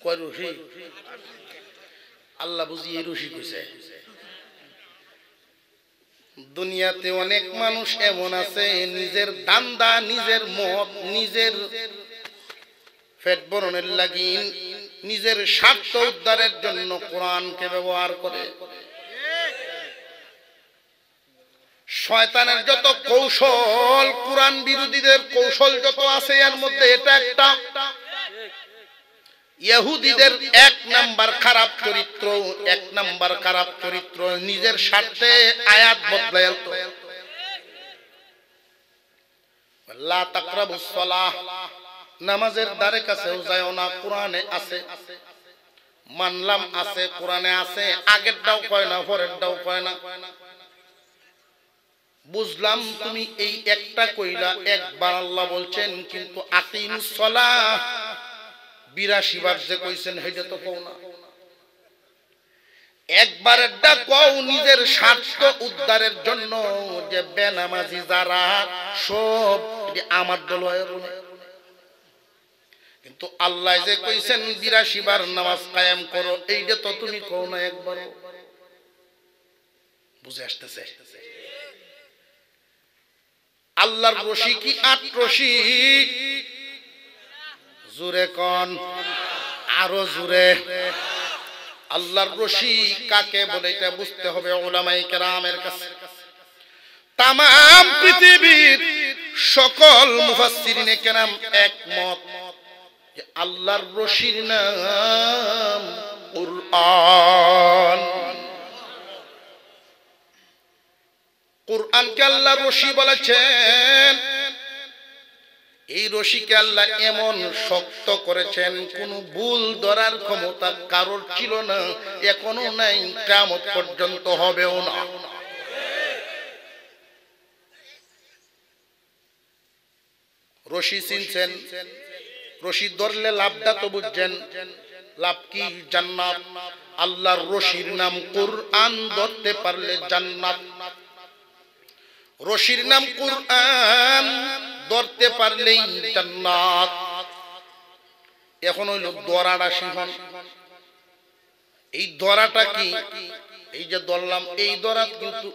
কয় রশি? আল্লাহ বুঝি এই রশি কইছে। দুনিয়াতে অনেক মানুষ এমন আছে, নিজের দান্দা, নিজের মত, নিজের পেট ভরণের লাগি, নিজের স্বার্থ উদ্ধারের জন্য কোরআনকে ব্যবহার করে। শয়তানের যত কৌশল, কোরআন বিরোধীদের কৌশল যত আছে, এর মধ্যে এটা একটা। ইহুদিদের 1 নাম্বার খারাপ চরিত্র, 1 নাম্বার খারাপ চরিত্র, নিজের স্বার্থে আয়াত বদলায় আনতো। লা তাকরাবুস সালাহ, নামাজের ধারে কাছেও যায়ও না, কোরআনে আছে। মানলাম আছে, কোরআনে আছে, আগেরটাও কয় না, পরেরটাও কয় না। বুঝলাম তুমি এই একটা কইলা, একবার আল্লাহ বলছেন, কিন্তু আকিমুস সালাহ 82 বার যে কইছেন সেটা তো কও না। একবারেরটা কও নিজের স্বার্থ উদ্ধারের জন্য, যে বেনামাজি যারা সব আমার দল হয়। কিন্তু আল্লাহ যে কইছেন 82 বার নামাজ কায়েম করো, এইটা তো তুমি কও না একবার। বুঝে আসতেছে? আল্লাহর রশি কি 8 রশি? জোরে কোন, আরো জোরে। আল্লাহর রশি কাকে বলে এটা বুঝতে হবে উলামায়ে কেরামের কাছে। তামাম পৃথিবীর সকল মুফাসসিরিনে কেরাম একমত যে আল্লাহর রশির নাম কুরআন। কুরআনকে আল্লাহ রশি বলেছেন। এই রশিকে আল্লাহ এমন শক্ত করেছেন, কোন ভুল ধরার ক্ষমতা কারোর ছিল না, এখনো নাই, কিয়ামত পর্যন্ত হবেও না। রশি চিনছেন? রশি ধরলে লাভটা তো বুঝছেন, লাভ কি? জান্নাত। আল্লাহর রশির নাম কুরআন, ধরতে পারলে জান্নাত। রশির নাম কুরআন, ধরতে পারলেই জান্নাত। এখন হইল দরাটা শিখন। এই দরাটা কি? এই যে ধরলাম, এই দরাত কিন্তু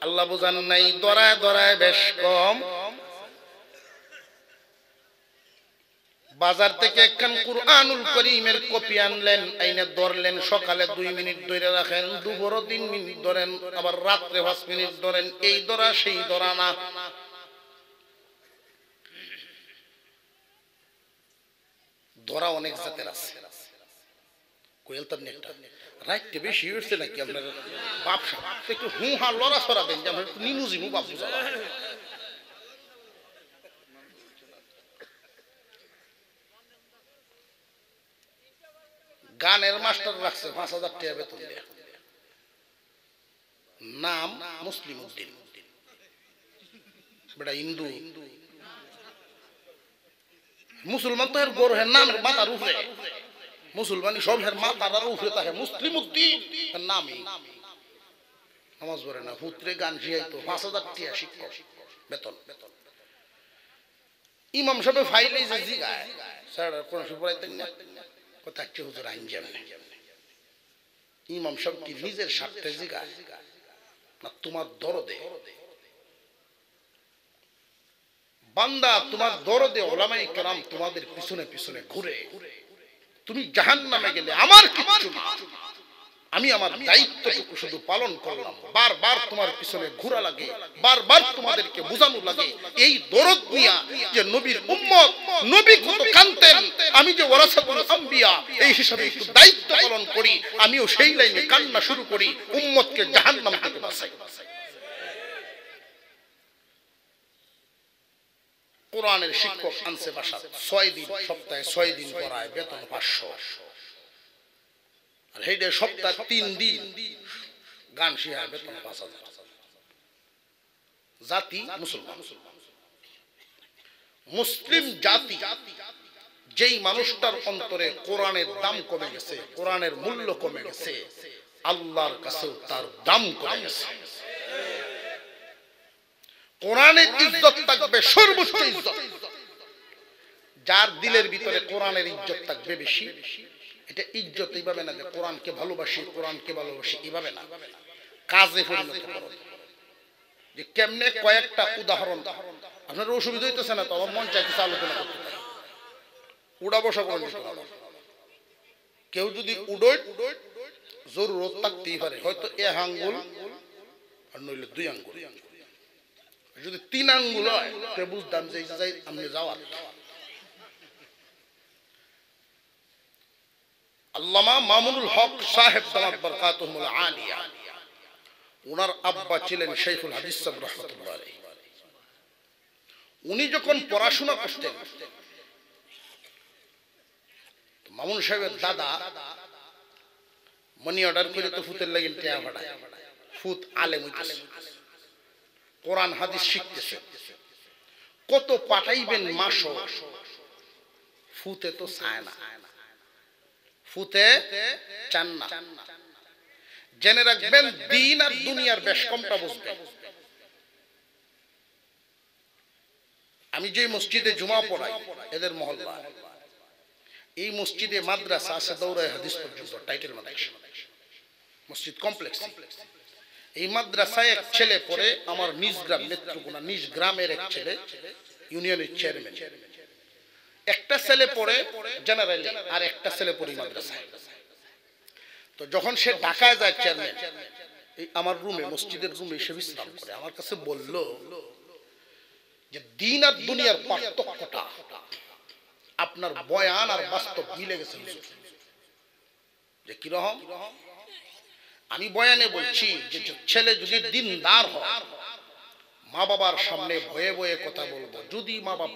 আল্লাহ বোঝান নাই, দরায় দরায় বেশ কম। বাজার থেকে একখান কুরআনুল কারীমের কপি আনলেন, আইনে ধরলেন, সকালে 2 মিনিট ধরে রাখেন, দুপুরে 3 মিনিট ধরেন, আবার রাত্রে 5 মিনিট ধরেন। এই ধরা সেই ধরা না। ধরা অনেক জাতের আছে। কোয়েল তো একটা রাইটে বেশি হচ্ছে নাকি আপনার বাপসা? একটু হা লড়া ছড়া দেন যে আমরা একটু নিনুজিমু বাপ বুঝা। গানের মাস্টার রাখছে 5,000 টাকা বেতন দেয়া, নাম মুসলিম উদ্দিন, বেটা হিন্দু। মুসলমান তো এর গরু, হের নাম মাথার উপরে, মুসলমানি সব হের মাথার উপরে থাকে। মুসলিম উদ্দিন নামই নামাজ পড়ে না, পুত্রে গান শিখাইতো, 5,000 টাকা শিক্ষক বেতন। ইমাম সাহেব ফাইলে যে জিগায় স্যার কোন পড়াইতেন না, কথা হচ্ছে হুজুর আইন জানে। ইমাম সাহেব কি নিজের স্বার্থে জিগায় না তোমার দরদে? বান্দা তোমার দরদে ওলামায়ে কেরাম তোমাদের পিছনে পিছনে ঘুরে, তুমি জাহান্নামে গেলে আমার কিচ্ছু না, আমি আমার দায়িত্বটুকু শুধু পালন করলাম। বারবার তোমার পিছনে ঘোরা লাগে, বারবার তোমাদেরকে বোঝানো লাগে এই দরদ নিয়া যে নবীর উম্মত, নবী কত কাঁদতেন, আমি যে ওয়ারাসাতুল আম্বিয়া এই হিসাবে একটু দায়িত্ব পালন করি, আমিও সেই লাইনে কান্না শুরু করি, উম্মতকে জাহান্নাম থেকে বাঁচাই। কোরআনের শিক্ষক আনছে বাসা 6 দিন, সপ্তাহে 6 দিন পড়ায়, বেতন 500। আর হেডে সপ্তাহে 3 দিন গান শিখায়, বেতন 5,000। জাতি মুসলমান। মুসলিম জাতি যেই মানুষটার অন্তরে কোরআনের দাম কমে গেছে, কোরআনের মূল্য কমে গেছে, আল্লাহর কাছেও তার দাম কমে গেছে। কোরআনের ইজ্জত থাকবে সর্বোচ্চ ইজ্জত। যার দিলের ভিতরে কোরআনের ইজ্জত থাকবে বেশি, এটা ইজ্জত এইভাবে না যে কোরআনকে ভালোবাসি, কোরআনকে ভালোবাসি এইভাবে না, কাজে পরিণত করো। যে কেমনে কয়েকটা উদাহরণ, আপনার অসুবিধা হইতেছে না তো? আমার মন চাইতেছে আলোচনা করতে পারি, উড়া বসা করে নিতে পারো। কেউ যদি উডোয় জরুরত থাকতেই পারে, হয়তো 1 আঙ্গুল আর নইলে 2 আঙ্গুল। যদি 3 আঙ্গুল হয় তে বুঝতাম যে আপনি যাওয়ার। আল্লামা মামুনুল হক সাহেব দামাত বরকাতুহুল আলিয়া, ওনার আব্বা ছিলেন শাইখুল হাদিস সাহেব রাহমাতুল্লাহ আলাইহি। উনি যখন পড়াশোনা করতেন, মামুন সাহেবের দাদা মনি অর্ডার করে তো ফুতের লাগিন টিয়া ভাড়ায়, ফুত আলেম হইতেছে, কোরআন হাদিস শিখতেছে। কত পাঠাইবেন মাসো, ফুতে তো চায় না, ফুতে চান না। জেনে রাখবেন দিন আর দুনিয়ার বেশ কমটা বুঝবেন। আমি যে মসজিদে জুমা পড়াই এদের মহল্লা, এই মসজিদে মাদ্রাসা আছে দৌড়ায় হাদিস পর্যন্ত, টাইটেল মাদ্রাসা, মসজিদ কমপ্লেক্স। এই মাদ্রাসায় এক ছেলে পড়ে, আমার নিজ গ্রাম নেত্রকোনা, নিজ গ্রামের এক ছেলে, ইউনিয়নের চেয়ারম্যান। একটা ছেলে পড়ে জেনারেল, আর একটা ছেলে পড়ে মাদ্রাসায়। তো যখন সে ঢাকায় যায় চেয়ারম্যান, এই আমার রুমে, মসজিদের রুমে এসে বিশ্রাম করে, আমার কাছে বলল যে দিন আর দুনিয়ার পার্থক্যটা আপনার বয়ান আর বাস্তব মিলে গেছে। যে কিরকম? আমি বয়ানে বলছি যে ছেলে যদি দিনদার হয়, মা বাবার সামনে ভয়ে ভয়ে কথা বলবো, যদি মা বাপ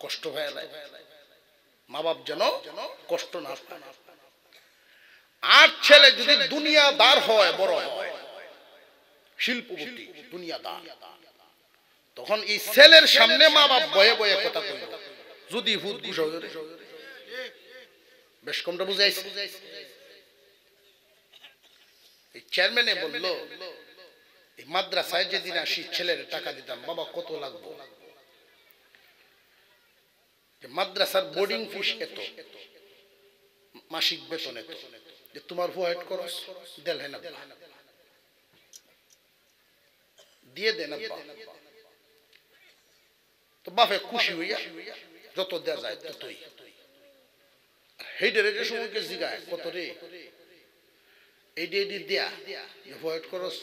কষ্ট হয়ে যায়, মা বাপ যেন কষ্ট না পায়। আর ছেলে যদি দুনিয়াদার হয়, বড় হয়, শিল্পপতি দুনিয়াদার, তখন এই ছেলের সামনে মা বাপ ভয়ে ভয়ে কথা বলবো, যদি ভূত গুছা বেশ কমটা বুঝাইছে। এই চেয়ারম্যানে বলল এই মাদ্রাসায় যেদিন আসি ছেলের টাকা দিতাম, বাবা কত লাগবো? মাদ্রাসার বোর্ডিং ফিস এত, মাসিক বেতন এত, যে তোমার ভয়েট খরচ দেল হেনা দিয়ে দেন। তো বাপে খুশি হইয়া যত দেয়া যায় ততই। হেডের সময়কে জিগায় কত রে, এইডি এইডি দেয়া ভয়েট খরচ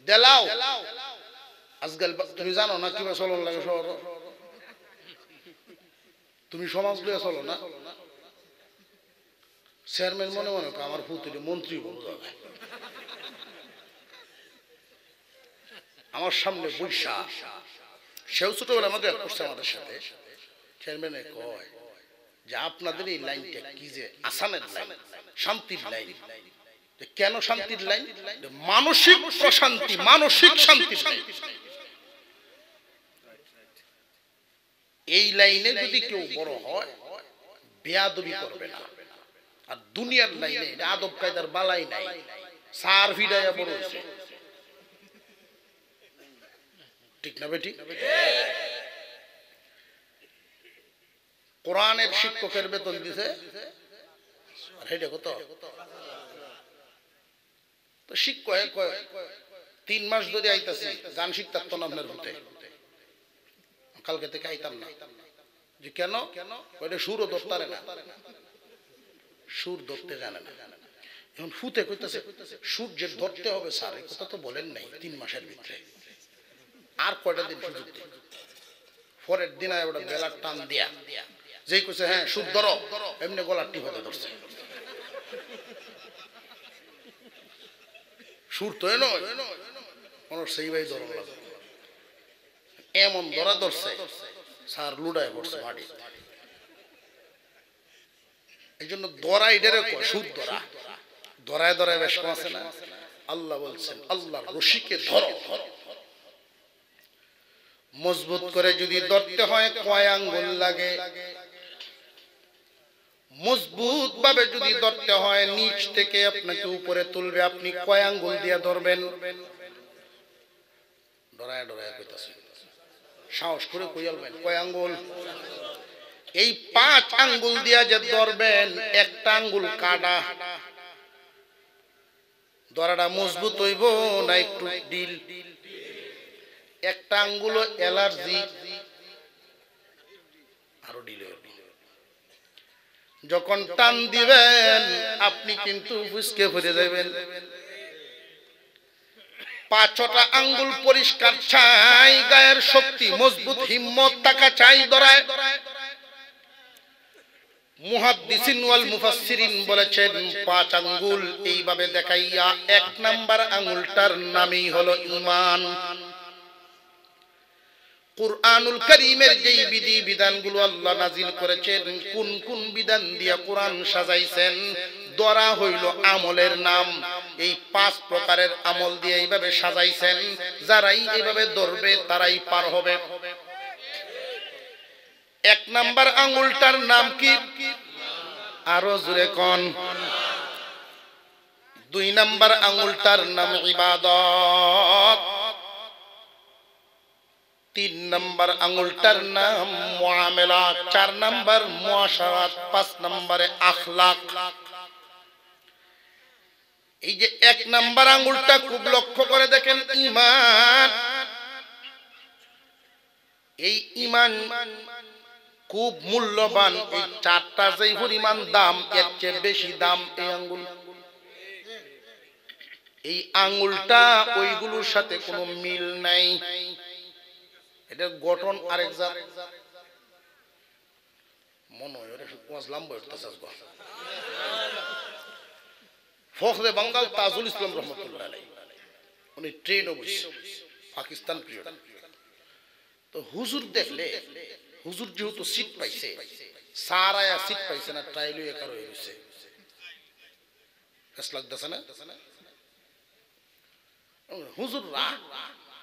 দেলাও। আজকাল তুমি জানো না কিভাবে চলন লাগে শহর, তুমি সমাজ লইয়া চলো না। চেয়ারম্যান মনে মনে আমার পুত্র মন্ত্রী বলতে, আমার সামনে বৈশা সেও ছোটবেলা আমাদের করছে আমাদের সাথে। চেয়ারম্যানে কয় যে আপনাদের এই লাইনটা কি যে আসানের লাইন, শান্তির লাইন। কেন শান্তির লাইন? মানসিক প্রশান্তি, মানসিক শান্তির লাইন। এই লাইনে যদি কেউ বড় হয় বেয়াদবি করবে না। আর দুনিয়ার লাইনে আদব কায়দার বালাই নাই, সার ভিড়াইয়া বড় হয়েছে। ঠিক না বেটি? কোরআনের শিক্ষকের বেতন দিছে কত? তো শিক্ষক 3 মাস ধরে আইতাছি, গান শিখতাম তো আপনার হতে, কালকে থেকে আইতাম না। যে কেন? সুরও ধরতে না, সুর ধরতে জানে না। এখন ফুতে কইতাছে সুর যে ধরতে হবে স্যার, এই কথা তো বলেন নাই 3 মাসের ভিতরে, আর কয়টা দিন সুযোগ দিন। পরের দিন ওটা বেলার টান দিয়া যেই কইছে হ্যাঁ সুর ধরো, এমনি গলার টিপাতে ধরছে। সুর তো নয়, সেই ভাই ধরন লাগে, এমন ধরা ধরছে স্যার লুডায় পড়ছে মাটি। এই জন্য ধরা এটারে কয় সুর ধরা। ধরায় ধরায় বেশ কম আছে না? আল্লাহ বলছেন আল্লাহর রশিকে ধরো। মজবুত করে যদি ধরতে হয় কয় আঙ্গুল লাগে? মজবুত ভাবে যদি ধরতে হয়, নিচ থেকে আপনাকে উপরে তুলবে, আপনি কয় আঙ্গুল দিয়ে ধরবেন? ডরায় ডরায় কইতাছে, সাহস করে কইয়ালবেন কয় আঙ্গুল? এই 5 আঙ্গুল দিয়া যে ধরবেন, একটা আঙ্গুল কাটা। ধরাটা মজবুত হইব না একটু ডিল? একটা আঙ্গুল অ্যালার্জি, আরো ডিল হইব। যখন টান দিবেন আপনি কিন্তু ফুসকে পড়ে যাবেন। 5টা আঙ্গুল পরিষ্কার চাই, গায়ের শক্তি মজবুত হিম্মত থাকা চাই ধরায়। মুহাদ্দিসিন ওয়াল মুফাসসিরিন বলেছেন 5 আঙ্গুল এইভাবে দেখাইয়া 1 নাম্বার আঙ্গুলটার নামই হলো ঈমান। কুরআনুল কারীমের যেই বিধি বিধানগুলো আল্লাহ নাজিল করেছেন, কোন কোন বিধান দিয়া কোরআন সাজাইছেন, ধরা হইল আমলের নাম। এই 5 প্রকারের আমল দিয়ে এইভাবে সাজাইছেন, যারাই এইভাবে ধরবে তারাই পার হবে। 1 নাম্বার আঙ্গুলটার নাম কি? আরো জোরে কোন? 2 নাম্বার আঙ্গুলটার নাম ইবাদত। 3 নাম্বার আঙ্গুলটার নাম মুআমালাত। 4 নাম্বার মুআশারাত। 5 নাম্বারে আখলাক। এই যে 1 নাম্বার আঙ্গুলটা খুব লক্ষ্য করে দেখেন, ঈমান। এই ঈমান খুব মূল্যবান। এই 4টা যেই পরিমাণ দাম, এর চেয়ে বেশি দাম এই আঙ্গুল। এই আঙ্গুলটা ওইগুলোর সাথে কোনো মিল নাই। এটা গঠন আরেক জাত। মনে হয় ওয়াজলাম বইতেছে আজকে ফখরে বাঙ্গাল তাজুল ইসলাম রহমাতুল্লাহ আলাইহি, উনি ট্রেনও বসে পাকিস্তান পিরিয়ড। তো হুজুর দেখলে, হুজুর যেহেতু সিট পাইছে, সারায়া সিট পাইছে না, ট্রাইলও একার হয়ে গেছে। বেশ লাগতেছে না? হুজুর রাগ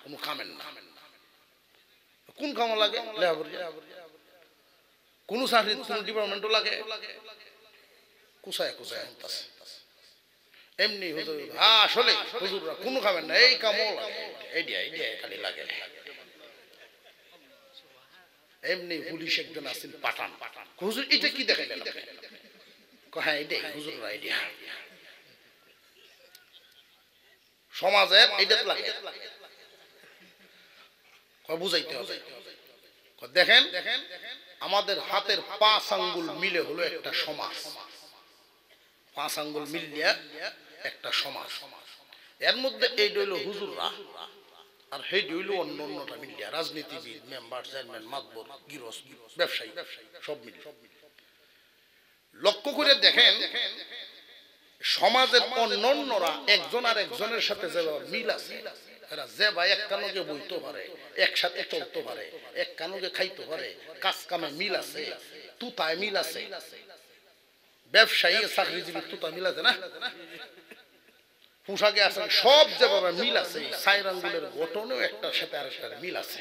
কোনো কামেন না। কোন কামো লাগে? কোন চাকরি কোন ডিপার্টমেন্টও লাগে কুসায় কুসায় আনতাছে এমনি হুজুর আসলে হুজুররা কোন খাবেন না এই কামও লাগে এইটা খালি লাগে এমনি পুলিশ একজন আছেন পাঠান হুজুর এটা কি দেখাইলেন হ্যাঁ এটাই হুজুররা আইডিয়া সমাজের এইটা লাগে বুঝাইতে হবে দেখেন আমাদের হাতের 5 আঙ্গুল মিলে হলো একটা সমাজ 5 আঙ্গুল মিলিয়া একটা সমাজ এর মধ্যে এই হইল হুজুররা আর হেই হইল অন্যটা মিলিয়া রাজনীতিবিদ মেম্বার চেয়ারম্যান মাতবর গৃহস্থ ব্যবসায়ী সব মিলে লক্ষ্য করে দেখেন সমাজের অন্যরা একজন আর একজনের সাথে যে মিল আছে এরা যে ভাই এক কানুকে বইতে পারে একসাথে চলতে পারে এক কানুকে খাইতে পারে কাজ কামে মিল আছে তুতায় মিল আছে ব্যবসায়ী চাকরিজীবী তুতায় মিল আছে না পোশাকে আছে সব যেভাবে মিল আছে চার আঙ্গুলের গঠনেও একটার সাথে আরেকটার মিল আছে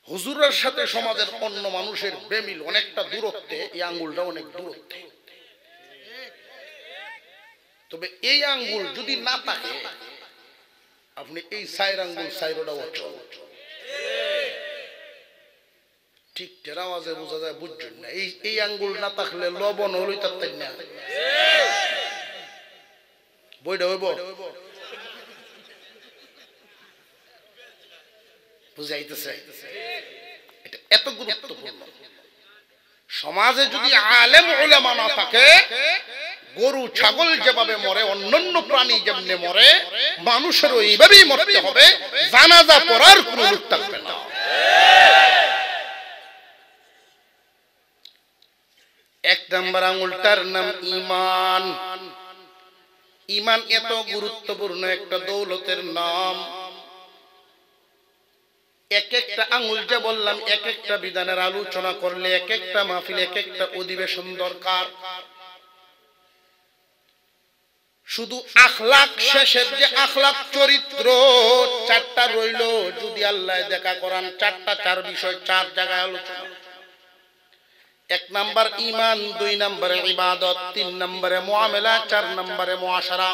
হুজুরের সাথে সমাজের অন্য মানুষের বেমিল অনেকটা দূরত্বে এই আঙ্গুলটা অনেক দূরত্বে তবে এই আঙ্গুল যদি না থাকে আপনি এই চার আঙ্গুল চাইরোটা অচল ঠিক টেরা মাঝে বোঝা যায় বুঝছেন না এই আঙ্গুল না থাকলে লবণ হলই তার তাই না বইটা হইব বুঝাইতেছে এটা এত গুরুত্বপূর্ণ সমাজে যদি আলেম উলামা না থাকে গরু ছাগল যেভাবে মরে অন্যান্য প্রাণী যেমনি মরে মানুষেরও এইভাবেই মরতে হবে জানাজা পড়ার কোনো লোক থাকবে না এক নম্বর আঙুলটার নাম ঈমান ঈমান এত গুরুত্বপূর্ণ একটা দৌলতের নাম এক একটা আঙুল যে বললাম এক একটা বিধানের আলোচনা করলে এক একটা মাহফিল এক একটা অধিবেশন দরকার শুধু আখলাক শেষের যে আখলাক চরিত্র চারটা রইল যদি আল্লাহ দেখা করান চার বিষয় 4 জায়গায় আলোচনা এক নাম্বার ঈমান 2 নম্বরে ইবাদত 3 নম্বরে মুআমালা 4 নম্বরে মুআশারা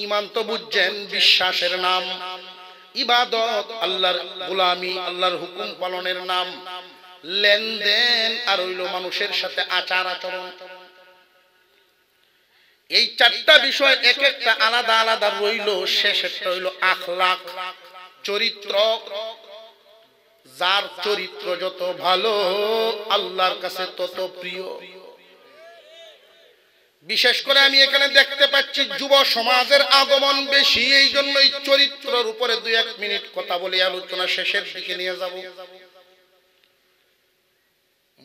ঈমান তো বুঝছেন বিশ্বাসের নাম ইবাদত আল্লাহর গোলামি আল্লাহর হুকুম পালনের নাম লেনদেন আর হইল মানুষের সাথে আচার আচরণ এই 4টা বিষয় এক একটা আলাদা আলাদা রইল শেষেরটা হইল আখলাক চরিত্র যার চরিত্র যত ভালো আল্লাহর কাছে তত প্রিয় বিশেষ করে আমি এখানে দেখতে পাচ্ছি যুব সমাজের আগমন বেশি এই জন্যই চরিত্রের উপরে 2-1 মিনিট কথা বলে আলোচনা শেষের দিকে নিয়ে যাব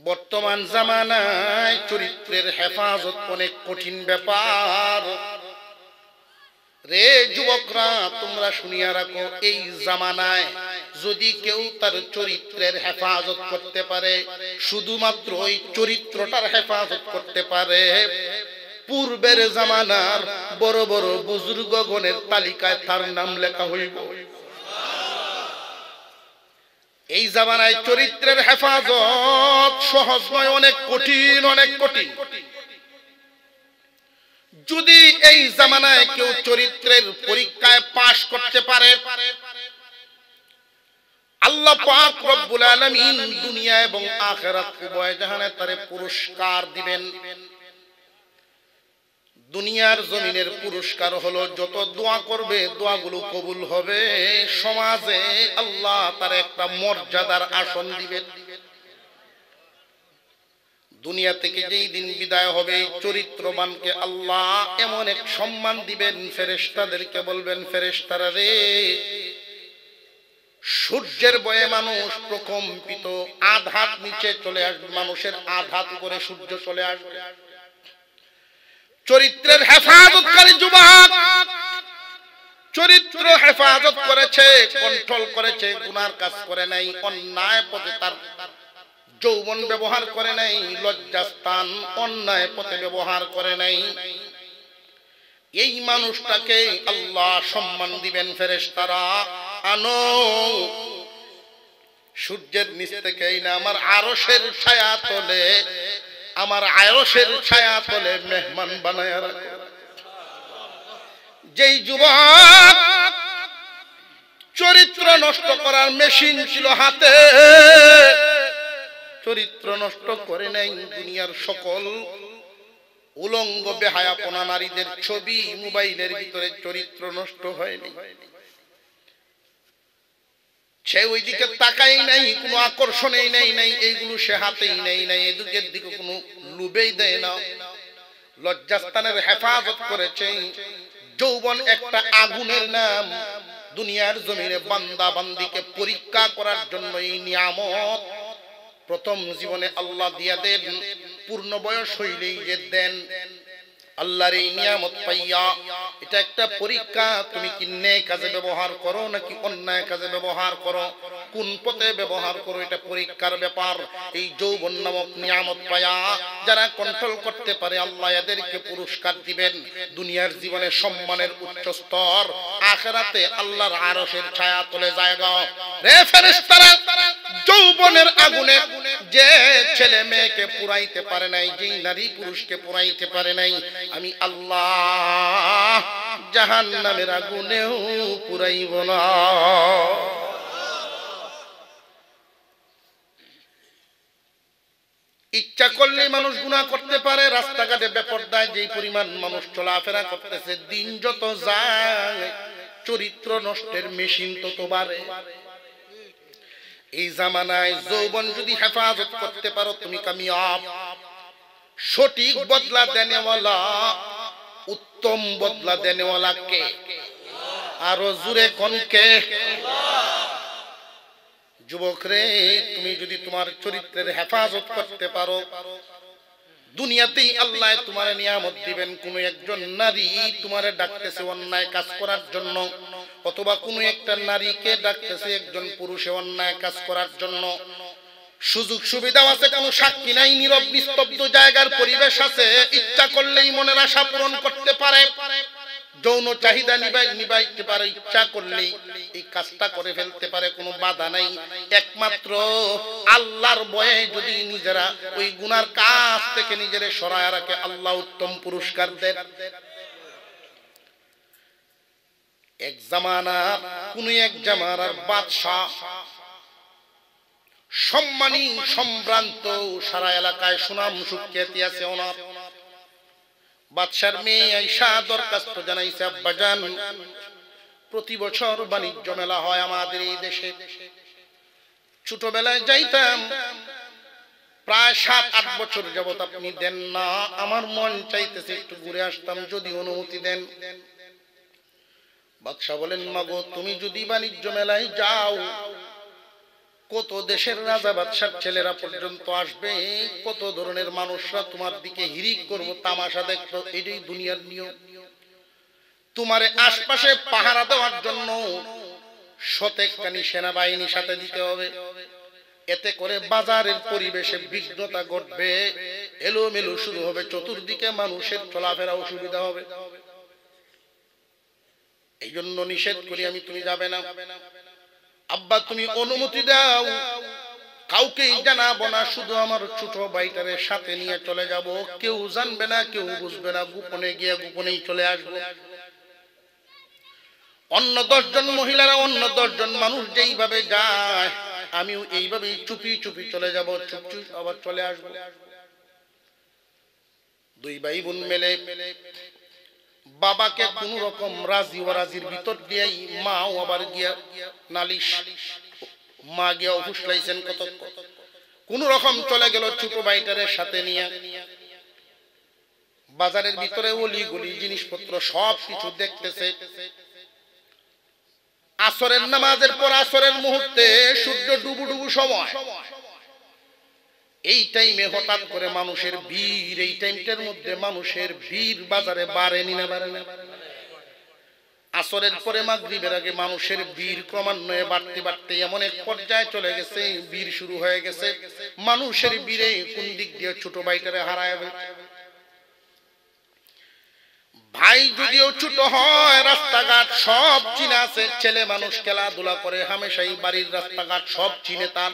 বর্তমান জামানায় চরিত্রের হেফাজত অনেক কঠিন ব্যাপার রে যুবকরা তোমরা শুনিয়া রাখো এই জামানায় যদি কেউ তার চরিত্রের হেফাজত করতে পারে শুধুমাত্র ওই চরিত্রটার হেফাজত করতে পারে পূর্বের জামানার বড় বড় বুজুর্গগণের তালিকায় তার নাম লেখা হইব এই জামানায় চরিত্রের হেফাজত সহজ নয় অনেক কঠিন যদি এই জামানায় কেউ চরিত্রের পরীক্ষায় পাশ করতে পারে আল্লাহ পাক রব্বুল আলামিন দুনিয়া এবং আখিরাত উভয় জাহানে তারে পুরস্কার দিবেন দুনিয়ার জমিনের পুরস্কার হলো যত দোয়া করবে দোয়াগুলো কবুল হবে সমাজে আল্লাহ তার একটা মর্যাদার আসন দিবেন দুনিয়া থেকে যেই দিন বিদায় হবে চরিত্রবানকে আল্লাহ এমন এক সম্মান দিবেন ফেরেশতাদেরকে বলবেন ফেরেশতারা রে সূর্যের বয়ে মানুষ প্রকম্পিত আধাত নিচে চলে আসবে মানুষের আধাত উপরে সূর্য চলে আসবে চরিত্রের হেফাজতকারী যুবক চরিত্র হেফাজত করেছে কন্ট্রোল করেছে গুনার কাজ করে নাই অন্যায় পথে তার যৌবন ব্যবহার করে নাই লজ্জাস্থান অন্যায় পথে ব্যবহার করে নাই এই মানুষটাকে আল্লাহ সম্মান দিবেন ফেরেশতারা আনো সূর্যের নিচ থেকে এই না আমার আরশের ছায়া তলে, আমার আরশের ছায়া তলে মেহমান বানায়া রাখো। যেই যুবক চরিত্র নষ্ট করার মেশিন ছিল হাতে, চরিত্র নষ্ট করে নাই, দুনিয়ার সকল উলঙ্গ বেহায়াপনা নারীদের ছবি মোবাইলের ভিতরে চরিত্র নষ্ট হয়নি, সে ওই দিকে তাকাই নাই, কোনো আকর্ষণেই নাই, এইগুলো সে হাতেই নাই, এদিকের দিকে কোনো লুবেই দেয় না। লজ্জাস্থানের হেফাজত করেছে। যৌবন একটা আগুনের নাম, দুনিয়ার জমিনে বান্দা বান্দিকে পরীক্ষা করার জন্য এই নিয়ামত প্রথম জীবনে আল্লাহ দিয়া দেন। পূর্ণ বয়স হইলেই যে দেন আল্লাহর এই নিয়ামত পাইয়া, এটা একটা পরীক্ষা। তুমি কি নেক কাজে ব্যবহার করো নাকি অন্যায় কাজে ব্যবহার করো, কোন পথে ব্যবহার করো, এটা পরীক্ষার ব্যাপার। এই যৌবন নামক নিয়ামত পাইয়া যারা কন্ট্রোল করতে পারে আল্লাহ এদেরকে পুরস্কার দিবেন। দুনিয়ার জীবনে সম্মানের উচ্চ স্তর, আখিরাতে আল্লাহর আরশের ছায়া তলে জায়গা। রে ফেরেশতারা, যৌবনের আগুনে যে ছেলে মেয়েকে পুরাইতে পারে নাই, যেই নারী পুরুষকে পুরাইতে পারে নাই, আমি আল্লাহ জাহান্নামের আগুনেও পুরাইব না। ইচ্ছা করলে মানুষ গুনাহ করতে পারে। রাস্তাঘাটে বেপরদায় যেই পরিমাণ মানুষ চলাফেরা করতেছে, দিন যত যায় চরিত্র নষ্টের মেশিন তত বাড়ে। এই জামানায় যৌবন যদি হেফাজত করতে পারো তুমি কামিয়াব। সঠিক বদলা দেনেওয়ালা, উত্তম বদলা দেনেওয়ালা কে? আরো জোরে কোন কে? যুবক রে, তুমি যদি তোমার চরিত্রের হেফাজত করতে পারো, দুনিয়াতেই আল্লাহ তোমার নিয়ামত দিবেন। কোন একজন নারী তোমারে ডাকতেছে অন্যায় কাজ করার জন্য, অথবা কোন একটা নারীকে ডাকতেছে একজন পুরুষে অন্যায় কাজ করার জন্য, সুযোগ সুবিধা আছে, কোন সাক্ষী নাই, নীরব নিস্তব্ধ জায়গার পরিবেশ আছে, ইচ্ছা করলেই মনের আশা পূরণ করতে পারে, যৌন চাহিদা নিবাইতে পারে, ইচ্ছা করলেই এই কাজটা করে ফেলতে পারে, কোনো বাধা নাই। একমাত্র আল্লাহর ভয়ে যদি নিজেরা ওই গুনার কাজ থেকে নিজেরা সরায় রাখে, আল্লাহ উত্তম পুরস্কার দেন। এক জামানার কোন এক জামানার বাদশা, সম্মানী সম্ভ্রান্ত, সারা এলাকায় সুনাম সুখ্যাতি আছে ওনার। বাদশার মেয়ে আয়েশা দরখাস্ত জানাইছে, আব্বাজান প্রতি বছর বাণিজ্য মেলা হয় আমাদের এই দেশে, ছোটবেলায় যাইতাম, প্রায় 7-8 বছর যাবত আপনি দেন না, আমার মন চাইতেছে একটু ঘুরে আসতাম, যদি অনুমতি দেন। বাদশা বলেন, মাগো তুমি যদি বাণিজ্য মেলায় যাও, কত দেশের রাজা বাদশার ছেলেরা পর্যন্ত আসবে, কত ধরনের মানুষরা তোমার দিকে হিরিক করবো, তামাশা দেখতো, এটাই দুনিয়ার নিয়ম। তোমার আশপাশে পাহারা দেওয়ার জন্য শতেকখানি সেনাবাহিনী সাথে দিতে হবে, এতে করে বাজারের পরিবেশে বিঘ্নতা ঘটবে, এলোমেলো শুরু হবে, চতুর্দিকে মানুষের চলাফেরা অসুবিধা হবে। এই জন্য নিষেধ করি আমি, তুমি যাবে না। আব্বা তুমি অনুমতি দাও, কাউকেই জানাবো না, শুধু আমার ছোট ভাইটারে সাথে নিয়ে চলে যাব, কেউ জানবে না, কেউ বুঝবে না, গোপনে গিয়ে গোপনেই চলে আসবো। অন্য 10 জন মহিলারা, অন্য 10 জন মানুষ যেইভাবে যায়, আমিও এইভাবেই চুপি চুপি চলে যাব, চুপ চুপ আবার চলে আসবো। 2 ভাই বোন মেলে বাবাকে কোন রকম রাজি ওয়ারাজির ভিতর দিয়েই মাও আবার গিয়া নালিশ, মা গিয়া ফুসলাইছেন কত, কোন রকম চলে গেল ছোট ভাইটারের সাথে নিয়ে। বাজারের ভিতরে অলি গলি জিনিসপত্র সব কিছু দেখতেছে। আসরের নামাজের পর আসরের মুহূর্তে সূর্য ডুবু ডুবু সময়, এই টাইমে হঠাৎ করে মানুষের ভিড়, এই টাইমটার মধ্যে মানুষের ভিড় বাজারে বাড়েনি না বাড়ে না? আসরের পরে মাগরিবের আগে মানুষের ভিড় ক্রমান্বয়ে বাড়তে বাড়তে এমন এক পর্যায়ে চলে গেছে, ভিড় শুরু হয়ে গেছে। মানুষের ভিড়ে কোন দিক দিয়ে ছোট ভাইটারে হারায় ভাই যদিও ছোট হয়, রাস্তাঘাট সব চিনে আছে, ছেলে মানুষ খেলাধুলা করে, হামেশাই বাড়ির রাস্তাঘাট সব চিনে তার।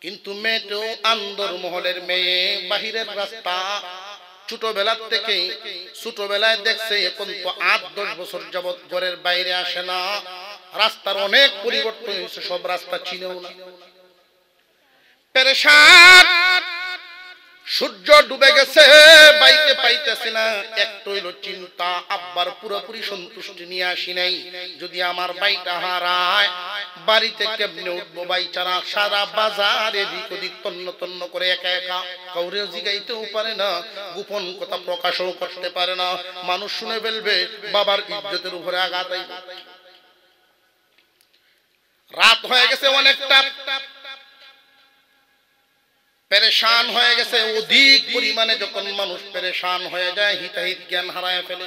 কিন্তু মেয়েটাও আন্দর মহলের মেয়ে, বাহিরের রাস্তা ছোটবেলার থেকে, ছোটবেলায় দেখছে, এখন তো 8-10 বছর যাবৎ ঘরের বাইরে আসে না, রাস্তার অনেক পরিবর্তন হয়েছে, সব রাস্তা চিনেও না, পেরেশান। সূর্য ডুবে গেছে, বাইকে পাইতেছে না, একটু হইলো চিন্তা, আব্বার পুরোপুরি সন্তুষ্টি নিয়ে আসি নাই, যদি আমার বাইটা হারায় বাড়িতে কেমনে উঠবো বাইচারা, সারা বাজার এদিক ওদিক তন্ন তন্ন করে একা একা, কাউরেও জিগাইতেও পারে না, গোপন কথা প্রকাশও করতে পারে না, মানুষ শুনে ফেলবে, বাবার ইজ্জতের উপরে আঘাত আইবে। রাত হয়ে গেছে অনেকটা, পেরেশান হয়ে গেছে, অধিক পরিমাণে যখন মানুষ পেরেশান হয়ে যায়, হিতাহিত জ্ঞান হারায় ফেলে,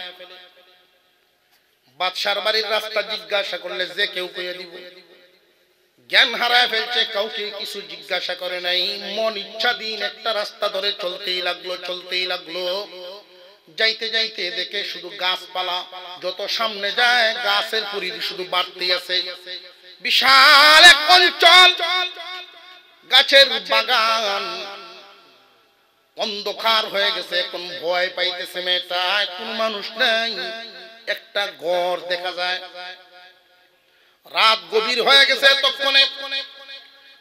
বাদশার বাড়ির রাস্তা জিজ্ঞাসা করলে যে কেউ কইয়া দিব, জ্ঞান হারায় ফেলছে, কাউকে কিছু জিজ্ঞাসা করে নাই, মন ইচ্ছাধীন একটা রাস্তা ধরে চলতেই লাগলো, চলতেই লাগলো, যাইতে যাইতে দেখে শুধু গাছপালা, যত সামনে যায় গাছের পরিধি শুধু বাড়তেই আছে, বিশাল এক অঞ্চল, গাছের বাগান, অন্ধকার হয়ে গেছে, এখন ভয় পাইতেছে মেয়েটা, কোন মানুষ নাই, একটা ঘর দেখা যায়, রাত গভীর হয়ে গেছে, তখন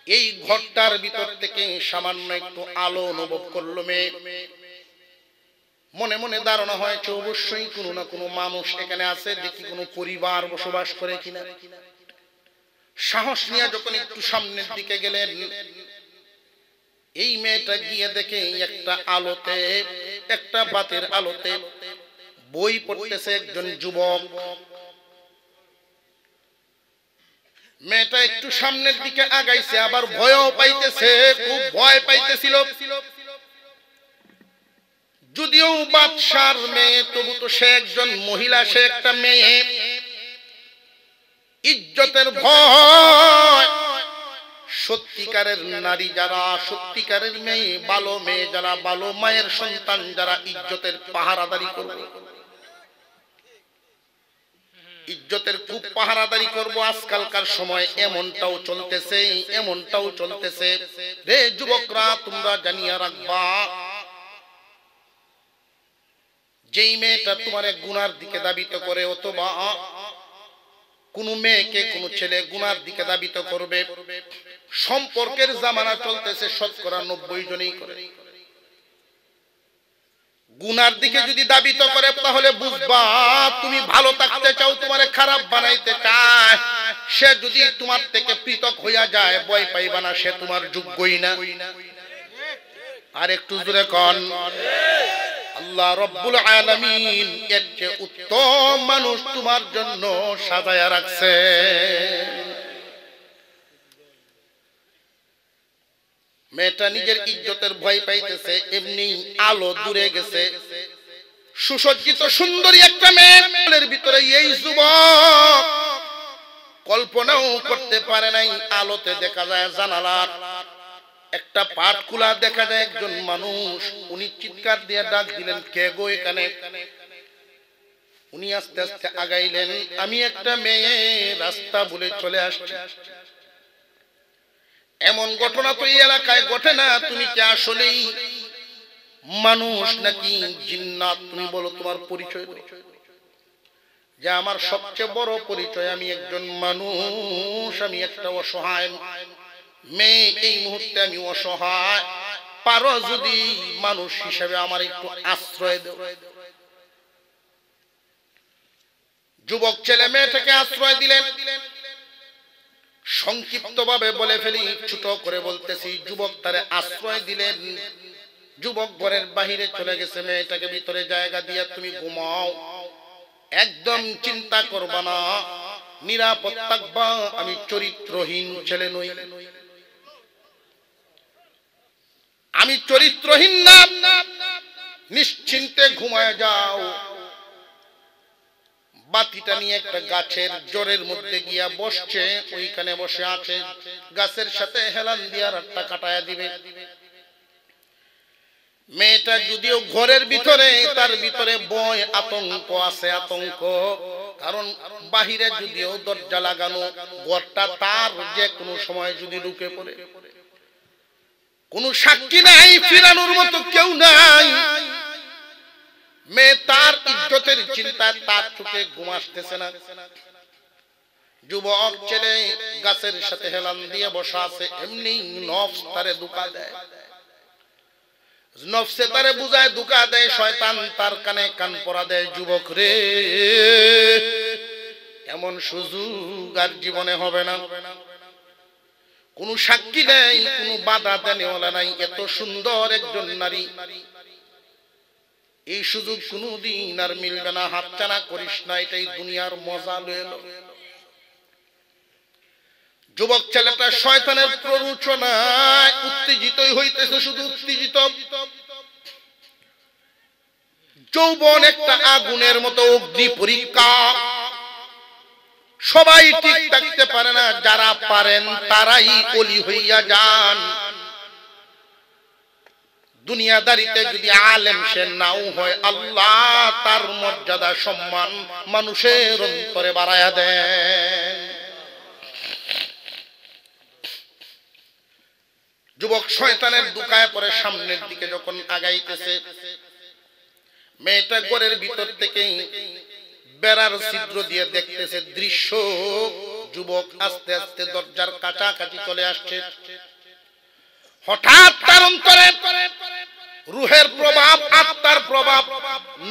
এই ঘরটার ভিতর থেকে সামান্য একটু আলো অনুভব করলো মেয়ে, মনে মনে ধারণা হয়েছে অবশ্যই কোনো না কোনো মানুষ এখানে আছে, দেখি কোনো পরিবার বসবাস করে কিনা। সাহস নিয়ে যখন একটু সামনের দিকে গেলেন, এই মেয়েটা গিয়ে দেখে একটা আলোতে, একটা বাতের আলোতে বই পড়তেছে একজন যুবক। মেয়েটা একটু সামনের দিকে আগাইছে, আবার ভয়ও পাইতেছে, খুব ভয় পাইতেছিল, যদিও বাদশার মেয়ে, তবু তো সে একজন মহিলা, সে একটা মেয়ে, ইজ্জতের ভয়, সত্যিকারের নারী যারা, সত্যিকারের মেয়ে, ভালো মেয়ে যারা, ভালো মায়ের সন্তান যারা, ইজ্জতের পাহারাদারি করবে, ইজ্জতের খুব পাহারাদারি করব, আজকালকার সময় এমনটাও চলতেছে, এমনটাও চলতেছে রে যুবকরা, তোমরা জানিয়া রাখবা, যেই মেয়েটা তোমার গুনার দিকে দাবিত করে, অথবা কোন মেয়েকে কোন ছেলে গুনার দিকে দাবিত করবে, সম্পর্কের জামানা চলতেছে, শতকরা 90 জনই করে, গুনার দিকে যদি দাবিত করে, তাহলে বুঝবা তুমি ভালো থাকতে চাও, তোমারে খারাপ বানাইতে চায়, সে যদি তোমার থেকে পৃথক হইয়া যায়, ভয় পাইবা না, সে তোমার যোগ্যই না। আর একটু জোরে কোন আল্লাহ রব্বুল আলামিন এর চেয়ে উত্তম মানুষ তোমার জন্য সাজায়া রাখছে। মেয়েটা নিজের ইজ্জতের ভয় পাইতেছে, এমনি আলো দূরে গেছে, সুসজ্জিত সুন্দরী একটা মেয়ের ভিতরে এই যুবক কল্পনাও করতে পারে নাই, আলোতে দেখা যায় জানালার একটা পাট খোলা, দেখা যায় একজন মানুষ, উনি চিৎকার দিয়ে ডাক দিলেন, কে গো এখানে? উনি আস্তে আস্তে আগাইলেন, আমি একটা মেয়ে, রাস্তা ভুলে চলে আসছি। এমন ঘটনা তো এই এলাকায় ঘটে না, তুমি কি আসলেই মানুষ নাকি জিন্নাত? তুমি বলো তোমার পরিচয়। যে আমার সবচেয়ে বড় পরিচয়, আমি একজন মানুষ, আমি একটা অসহায় মেয়ে, এই মুহূর্তে আমি অসহায়, পারো যদি মানুষ হিসেবে আমার একটু আশ্রয় দাও। যুবক ছেলে মেয়েটাকে আশ্রয় দিলেন। সংক্ষিপ্ত ভাবে বলে ফেলি, ছোট করে বলতেছি, যুবক তারে আশ্রয় দিলেন, যুবক ঘরের বাহিরে চলে গেছে, মেয়েটাকে ভিতরে জায়গা দিয়ে তুমি ঘুমাও, একদম চিন্তা করবা না, নিরাপদ থাকবা, আমি চরিত্রহীন ছেলে নই, আমি চরিত্রহীন না, নিশ্চিন্তে ঘুমায় যাও। বাতিটা নিয়ে একটা গাছের জোরের মধ্যে গিয়া বসছে, ওইখানে বসে আছে, গাছের সাথে হেলান দিয়া রাতটা কাটায়া দিবে। মেয়েটা যদিও ঘরের ভিতরে, তার ভিতরে ভয় আতঙ্ক আছে, আতঙ্ক। কারণ বাহিরে যদিও দরজা লাগানো, ঘরটা তার যে কোনো সময় যদি ঢুকে পড়ে, কোনো সাক্ষী নাই, ফিরানোর মতো কেউ নাই। মেয়ে তার ইজ্জতের চিন্তায় তার চোখে ঘুম আসতেছে না। যুবক ছেলে গাছের সাথে হেলান দিয়ে বসা আছে, এমনি নফস তারে ধোঁকা দেয়, নফসে তারে বুঝায় ধোঁকা দেয়, শয়তান তার কানে কান পরা দেয়, যুবক রে এমন সুযোগ আর জীবনে হবে না। কোন সাক্ষী নেই, কোন বাধা দেনেওয়ালা নাই, এত সুন্দর একজন নারী, এই সুযোগ কোনদিন আর মিলবে না, হাতছাড়া করিস না, এটাই দুনিয়ার মজা লয়ে লো। যুবক ছেলেটা শয়তানের প্ররোচনায় উত্তেজিতই হইতেছে, শুধু উত্তেজিত। যৌবন একটা আগুনের মতো অগ্নি পরীক্ষা, সবাই ঠিক থাকতে পারে না, যারা পারেন তারাই ওলি হইয়া যান। দুনিয়াদারিতে যদি আলেম সে নাও হয়, আল্লাহ তার মর্যাদা সম্মান মানুষের অন্তরে বাড়ায়া দেন। যুবক শয়তানের ধোঁকায় পড়ে সামনের দিকে যখন আগাইতেছে, মেয়েটা ঘরের ভিতর থেকে বেড়ার ছিদ্র দিয়ে দেখতেছে দৃশ্য। যুবক আস্তে আস্তে দরজার কাছাকাছি চলে আসছে। হঠাৎ তার অন্তরে রূহের প্রভাব, আত্মার প্রভাব,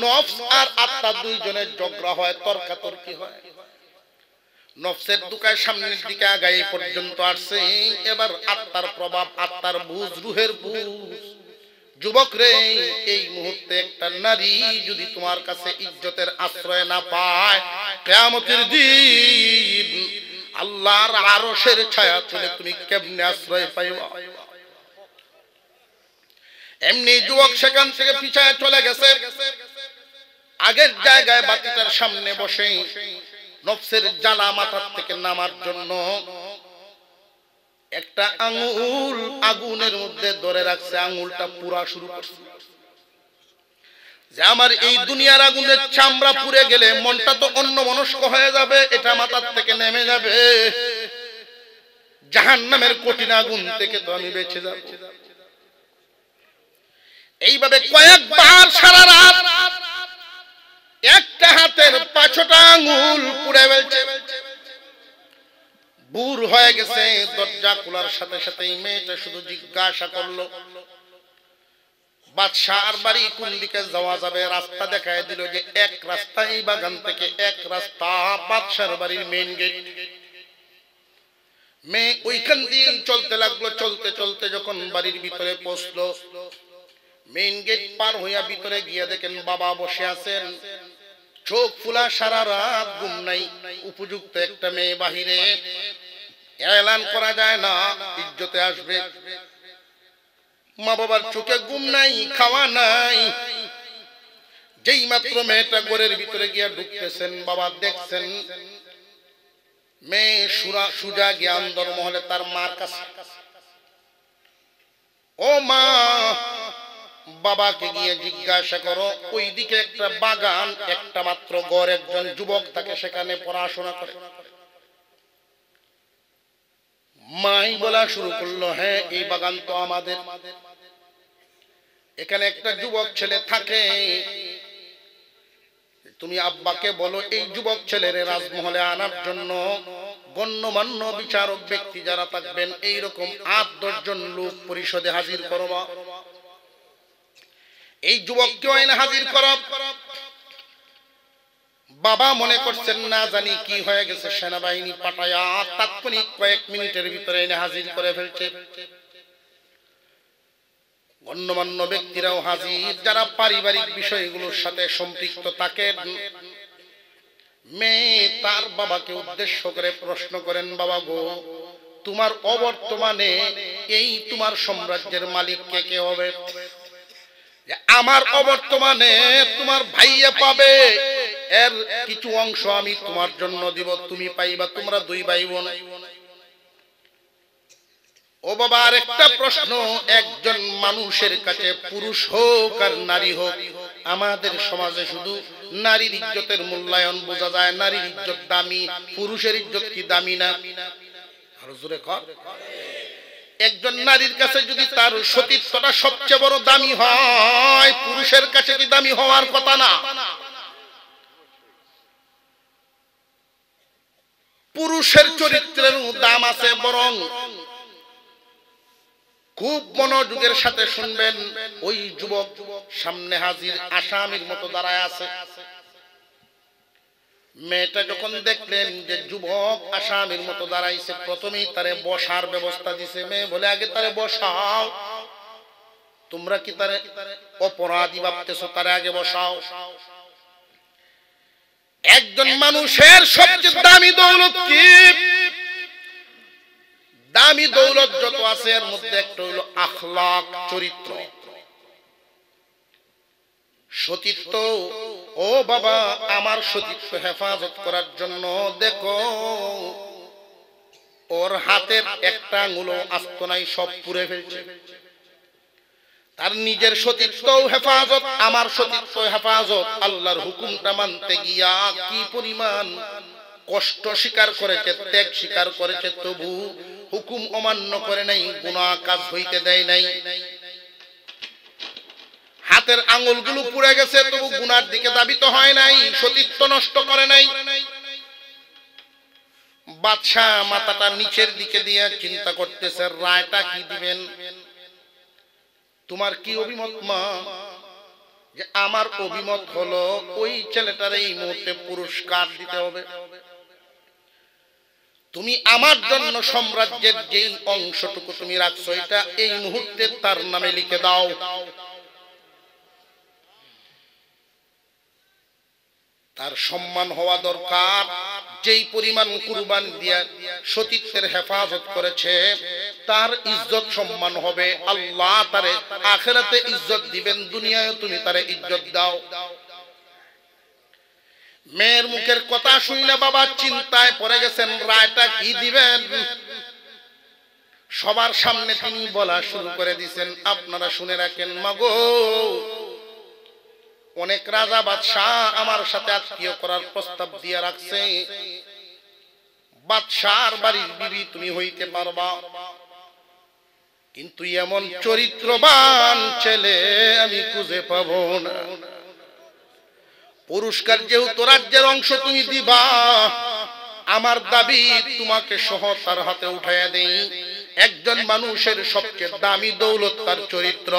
নফস আর আত্মা দুইজনের ঝগড়া হয়, তর্কাতর্কি হয়। নফসের ধোঁকায় সামনের দিকে আগাই পর্যন্ত আসছে, এবার আত্মার প্রভাব, আত্মার বুঝ, রূহের বুঝ। যুবক রে, এই মুহূর্তে একটা নারী যদি তোমার কাছে ইজ্জতের আশ্রয় না পায়, কিয়ামতের দিন আল্লাহর আরশের ছায়া তলে তুমি কেমনে আশ্রয় পাইবা? এমনি যুবক সেখান থেকে পিছায় চলে গেছে, আগের জায়গায় বাতিটার সামনে বসে নফসের জ্বালা মাথার থেকে নামার জন্য একটা আঙ্গুল আগুনের মধ্যে ধরে রাখছে, আঙ্গুলটা পুরা শুরু করছে যে আমার এই দুনিয়ার আগুনের চামড়া পুড়ে গেলে মনটা তো অন্যমনস্ক হয়ে যাবে, এটা মাথার থেকে নেমে যাবে, জাহান্নামের কঠিন আগুন থেকে তো আমি বেঁচে যাব। এইভাবে কয়েকবার সারা রাত একটা হাতের 5টা আঙ্গুল পুড়ে ফেলছে। বুর হয়ে গেছে। দরজা খোলার সাথে সাথে মেয়েটা শুধু জিজ্ঞাসা করলো, বাদশার বাড়ি কোন দিকে যাওয়া যাবে? রাস্তা দেখায় দিল যে এক রাস্তা, এই বাগান থেকে এক রাস্তা বাদশার বাড়ির মেইন গেট। মেয়ে ওইখান দিয়ে চলতে লাগলো। চলতে চলতে যখন বাড়ির ভিতরে পৌঁছলো, মেইন গেট পার হইয়া ভিতরে গিয়ে দেখেন বাবা বসে আছেন, চোখ ফুলা, সারা রাত ঘুম নাই। উপযুক্ত একটা মেয়ে বাহিরে, এলান করা যায় না, ইজ্জতে আসবে। মা বাবার চোখে ঘুম নাই, খাওয়া নাই। যেই মাত্র মেয়েটা ঘরের ভিতরে গিয়া ঢুকতেছেন, বাবা দেখছেন মেয়ে সুজা গিয়া অন্দর মহলে তার মার কাছে, ও মা, বাবাকে গিয়ে জিজ্ঞাসা করো ওইদিকে একটা বাগান, একটা মাত্র ঘর, একজন যুবক তাকে সেখানে পড়াশোনা করে। মাই বলা শুরু করলো, হ্যাঁ এই বাগান তো আমাদের, এখানে একটা যুবক ছেলে থাকে, তুমি আব্বাকে বলো এই যুবক ছেলের রাজমহলে আনার জন্য গণ্যমান্য বিচারক ব্যক্তি যারা থাকবেন এইরকম 8-10 জন লোক পরিষদে হাজির করবা। এই যুবককে আইনে হাজির করব। বাবা মনে করছেন না জানি কি হয়ে গেছে, সেনাবাহিনী পাঠায়া তাৎক্ষণিক কয়েক মিনিটের ভিতরে এনে হাজির করে ফেলছে। গণ্যমান্য ব্যক্তিরাও হাজির, যারা পারিবারিক বিষয়গুলোর সাথে সম্পৃক্ত থাকেন। মেয়ে তার বাবাকে উদ্দেশ্য করে প্রশ্ন করেন, বাবা গো, তোমার অবর্তমানে এই তোমার সাম্রাজ্যের মালিক কে কে হবে? আমার অবর্তমানে তোমার ভাইয়া পাবে, এর কিছু অংশ আমি তোমার জন্য দিব, তুমি পাইবা, তোমরা 2 ভাই বোন। ও বাবা, আর একটা প্রশ্ন, একজন মানুষের কাছে পুরুষ হোক আর নারী হোক, আমাদের সমাজে শুধু নারীর ইজ্জতের মূল্যায়ন বোঝা যায়, নারীর ইজ্জত দামি, পুরুষের ইজ্জত কি দামি না? আরো জোরে কর। একজন নারীর কাছে যদি তার সতীত্বটা সবচেয়ে বড় দামি হয়, পুরুষের কাছে কি দামি হওয়ার কথা না? পুরুষের চরিত্রের দাম আছে, বরং খুব মনোযোগের সাথে শুনবেন। ওই যুবক সামনে হাজির আসামির মতো দাঁড়ায় আছে। মেয়েটা যখন দেখলেন যে যুবক আসামির মতো দাঁড়াইছে, প্রথমেই তারে বসার ব্যবস্থা দিছে। মেয়ে বলে, আগে তারে বসাও। তোমরা কি তারে অপরাধী ভাবতেছো? তারে আগে বসাও। একজন মানুষের সবচেয়ে দামি দৌলত কি? দামি দৌলত যত আছে এর মধ্যে একটা হলো আখলাক, চরিত্র, সতীত্ব। ও বাবা, আমার সতীত্ব হেফাজত করার জন্য দেখো ওর হাতের একটা আঙুলও আস্ত নাই, সব পুড়ে ফেলছে। তার নিজের সতীত্ব হেফাজত, আমার সতীত্ব হেফাজত। আল্লাহর হুকুমটা মানতে গিয়া কি পরিমাণ কষ্ট স্বীকার করেছে, ত্যাগ স্বীকার করেছে, তবু হুকুম অমান্য করে নাই, গুনাহ কাজ হইতে দেয় নাই। হাতের আঙুলগুলো পুড়ে গেছে, তবু গুনার দিকে ধাবিত হয় নাই, সতীত্ব নষ্ট করে নাই। বাদশাহ মাথাটা নিচের দিকে দিয়ে চিন্তা করতেছে, রায়টা কি দিবেন? তোমার কি অভিমত মা? যে আমার অভিমত হলো ওই ছেলেটার এই মুহূর্তে পুরস্কার দিতে হবে। তুমি আমার জন্য সাম্রাজ্যের যে অংশটুকু তুমি রাখছো, এটা এই মুহূর্তে তার নামে লিখে দাও। তার সম্মান হওয়া দরকার। যেই পরিমাণ কুরবানি দিয়া সতীত্বের হেফাজত করেছে, তার ইজ্জত সম্মান হবে। আল্লাহ তারে আখিরাতে ইজ্জত দিবেন, দুনিয়ায় তুমি তারে ইজ্জত দাও। মেয়ের মুখের কথা শুনলে বাবা চিন্তায় পড়ে গেছেন, রায়টা কি দিবেন। সবার সামনে তিনি বলা শুরু করে দিয়েছেন, আপনারা শুনে রাখেন মাগো, অনেক রাজা বাদশাহ আমার সাথে আত্মীয় করার প্রস্তাব দিয়ে রাখছে। বাদশার বাড়ির বিবি তুমি হইতে পারবা, কিন্তু এমন চরিত্রবান ছেলে আমি খুঁজে পাবো না। পুরস্কার যেহেতু রাজ্যের অংশ তুমি দিবা, আমার দাবি তোমাকে সহ তার হাতে উঠাইয়া দেই। একজন মানুষের সবচেয়ে দামি দৌলত তার চরিত্র।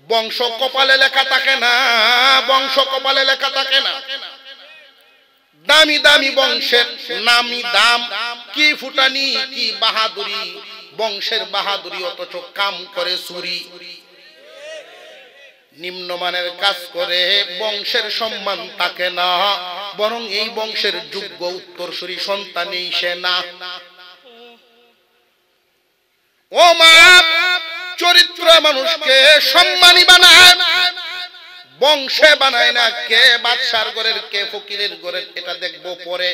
বংশ কপালে লেখা থাকে না, বংশ কপালে লেখা থাকে না। দামি দামি বংশের নামি দাম, কি ফুটানি, কি বাহাদুরি, বংশের বাহাদুরি, অথচ কাম করে চুরি। নিম্নমানের কাজ করে বংশের সম্মান থাকে না, বরং এই বংশের যোগ্য উত্তরসূরি সন্তানই সে না। ও মা, চরিত্র মানুষকে সম্মানী বানায়, বংশে বানায় না। কে বাদশার ঘরের, কে ফকিরের ঘরের, এটা দেখবো পরে।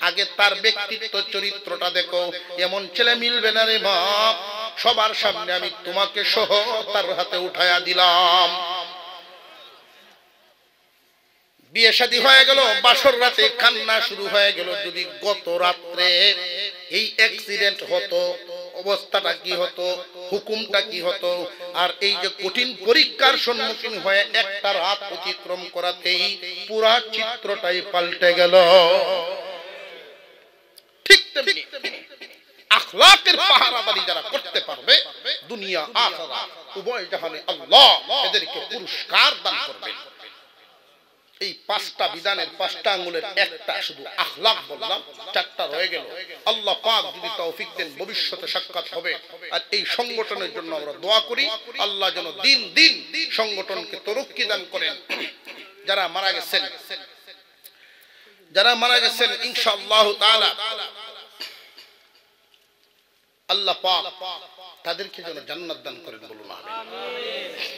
আগে তার ব্যক্তিত্ব চরিত্রটা দেখো। এমন ছেলে মিলবে না রে মা, সবার সামনে আমি তোমাকে সহ তার হাতে উঠাইয়া দিলাম। বিয়ে শাদী হয়ে গেল, বাসর রাতে কান্না শুরু হয়ে গেল। যদি গত রাত্রে এই অ্যাক্সিডেন্ট হতো, অবস্থাটা কি হতো, হুকুমটা কি হতো। আর এই যে কঠিন পরীক্ষার সম্মুখীন হয়ে একটা রাত অতিক্রম করাতেই পুরা চিত্রটাই পাল্টে গেল। ঠিক তেমনি আখলাকের পাহারাদারি যারা করতে পারবে, দুনিয়া আখিরাত উভয় জাহানে আল্লাহ এদেরকে পুরস্কার দান করবেন। এই পাঁচটা বিধানের পাঁচটা আঙ্গুলের একটা শুধু আখলাক বললাম, চারটা রয়ে গেল। আল্লাহ পাক যদি তৌফিক দেন ভবিষ্যতে সাক্ষাৎ হবে। আর এই সংগঠনের জন্য আমরা দোয়া করি, আল্লাহ যেন দিন দিন সংগঠনকে তরক্কি দান করেন। যারা মারা গেছেন ইনশাআল্লাহ তাআলা আল্লাহ পাক তাদেরকে যেন জান্নাত দান করেন, বলুন আমিন।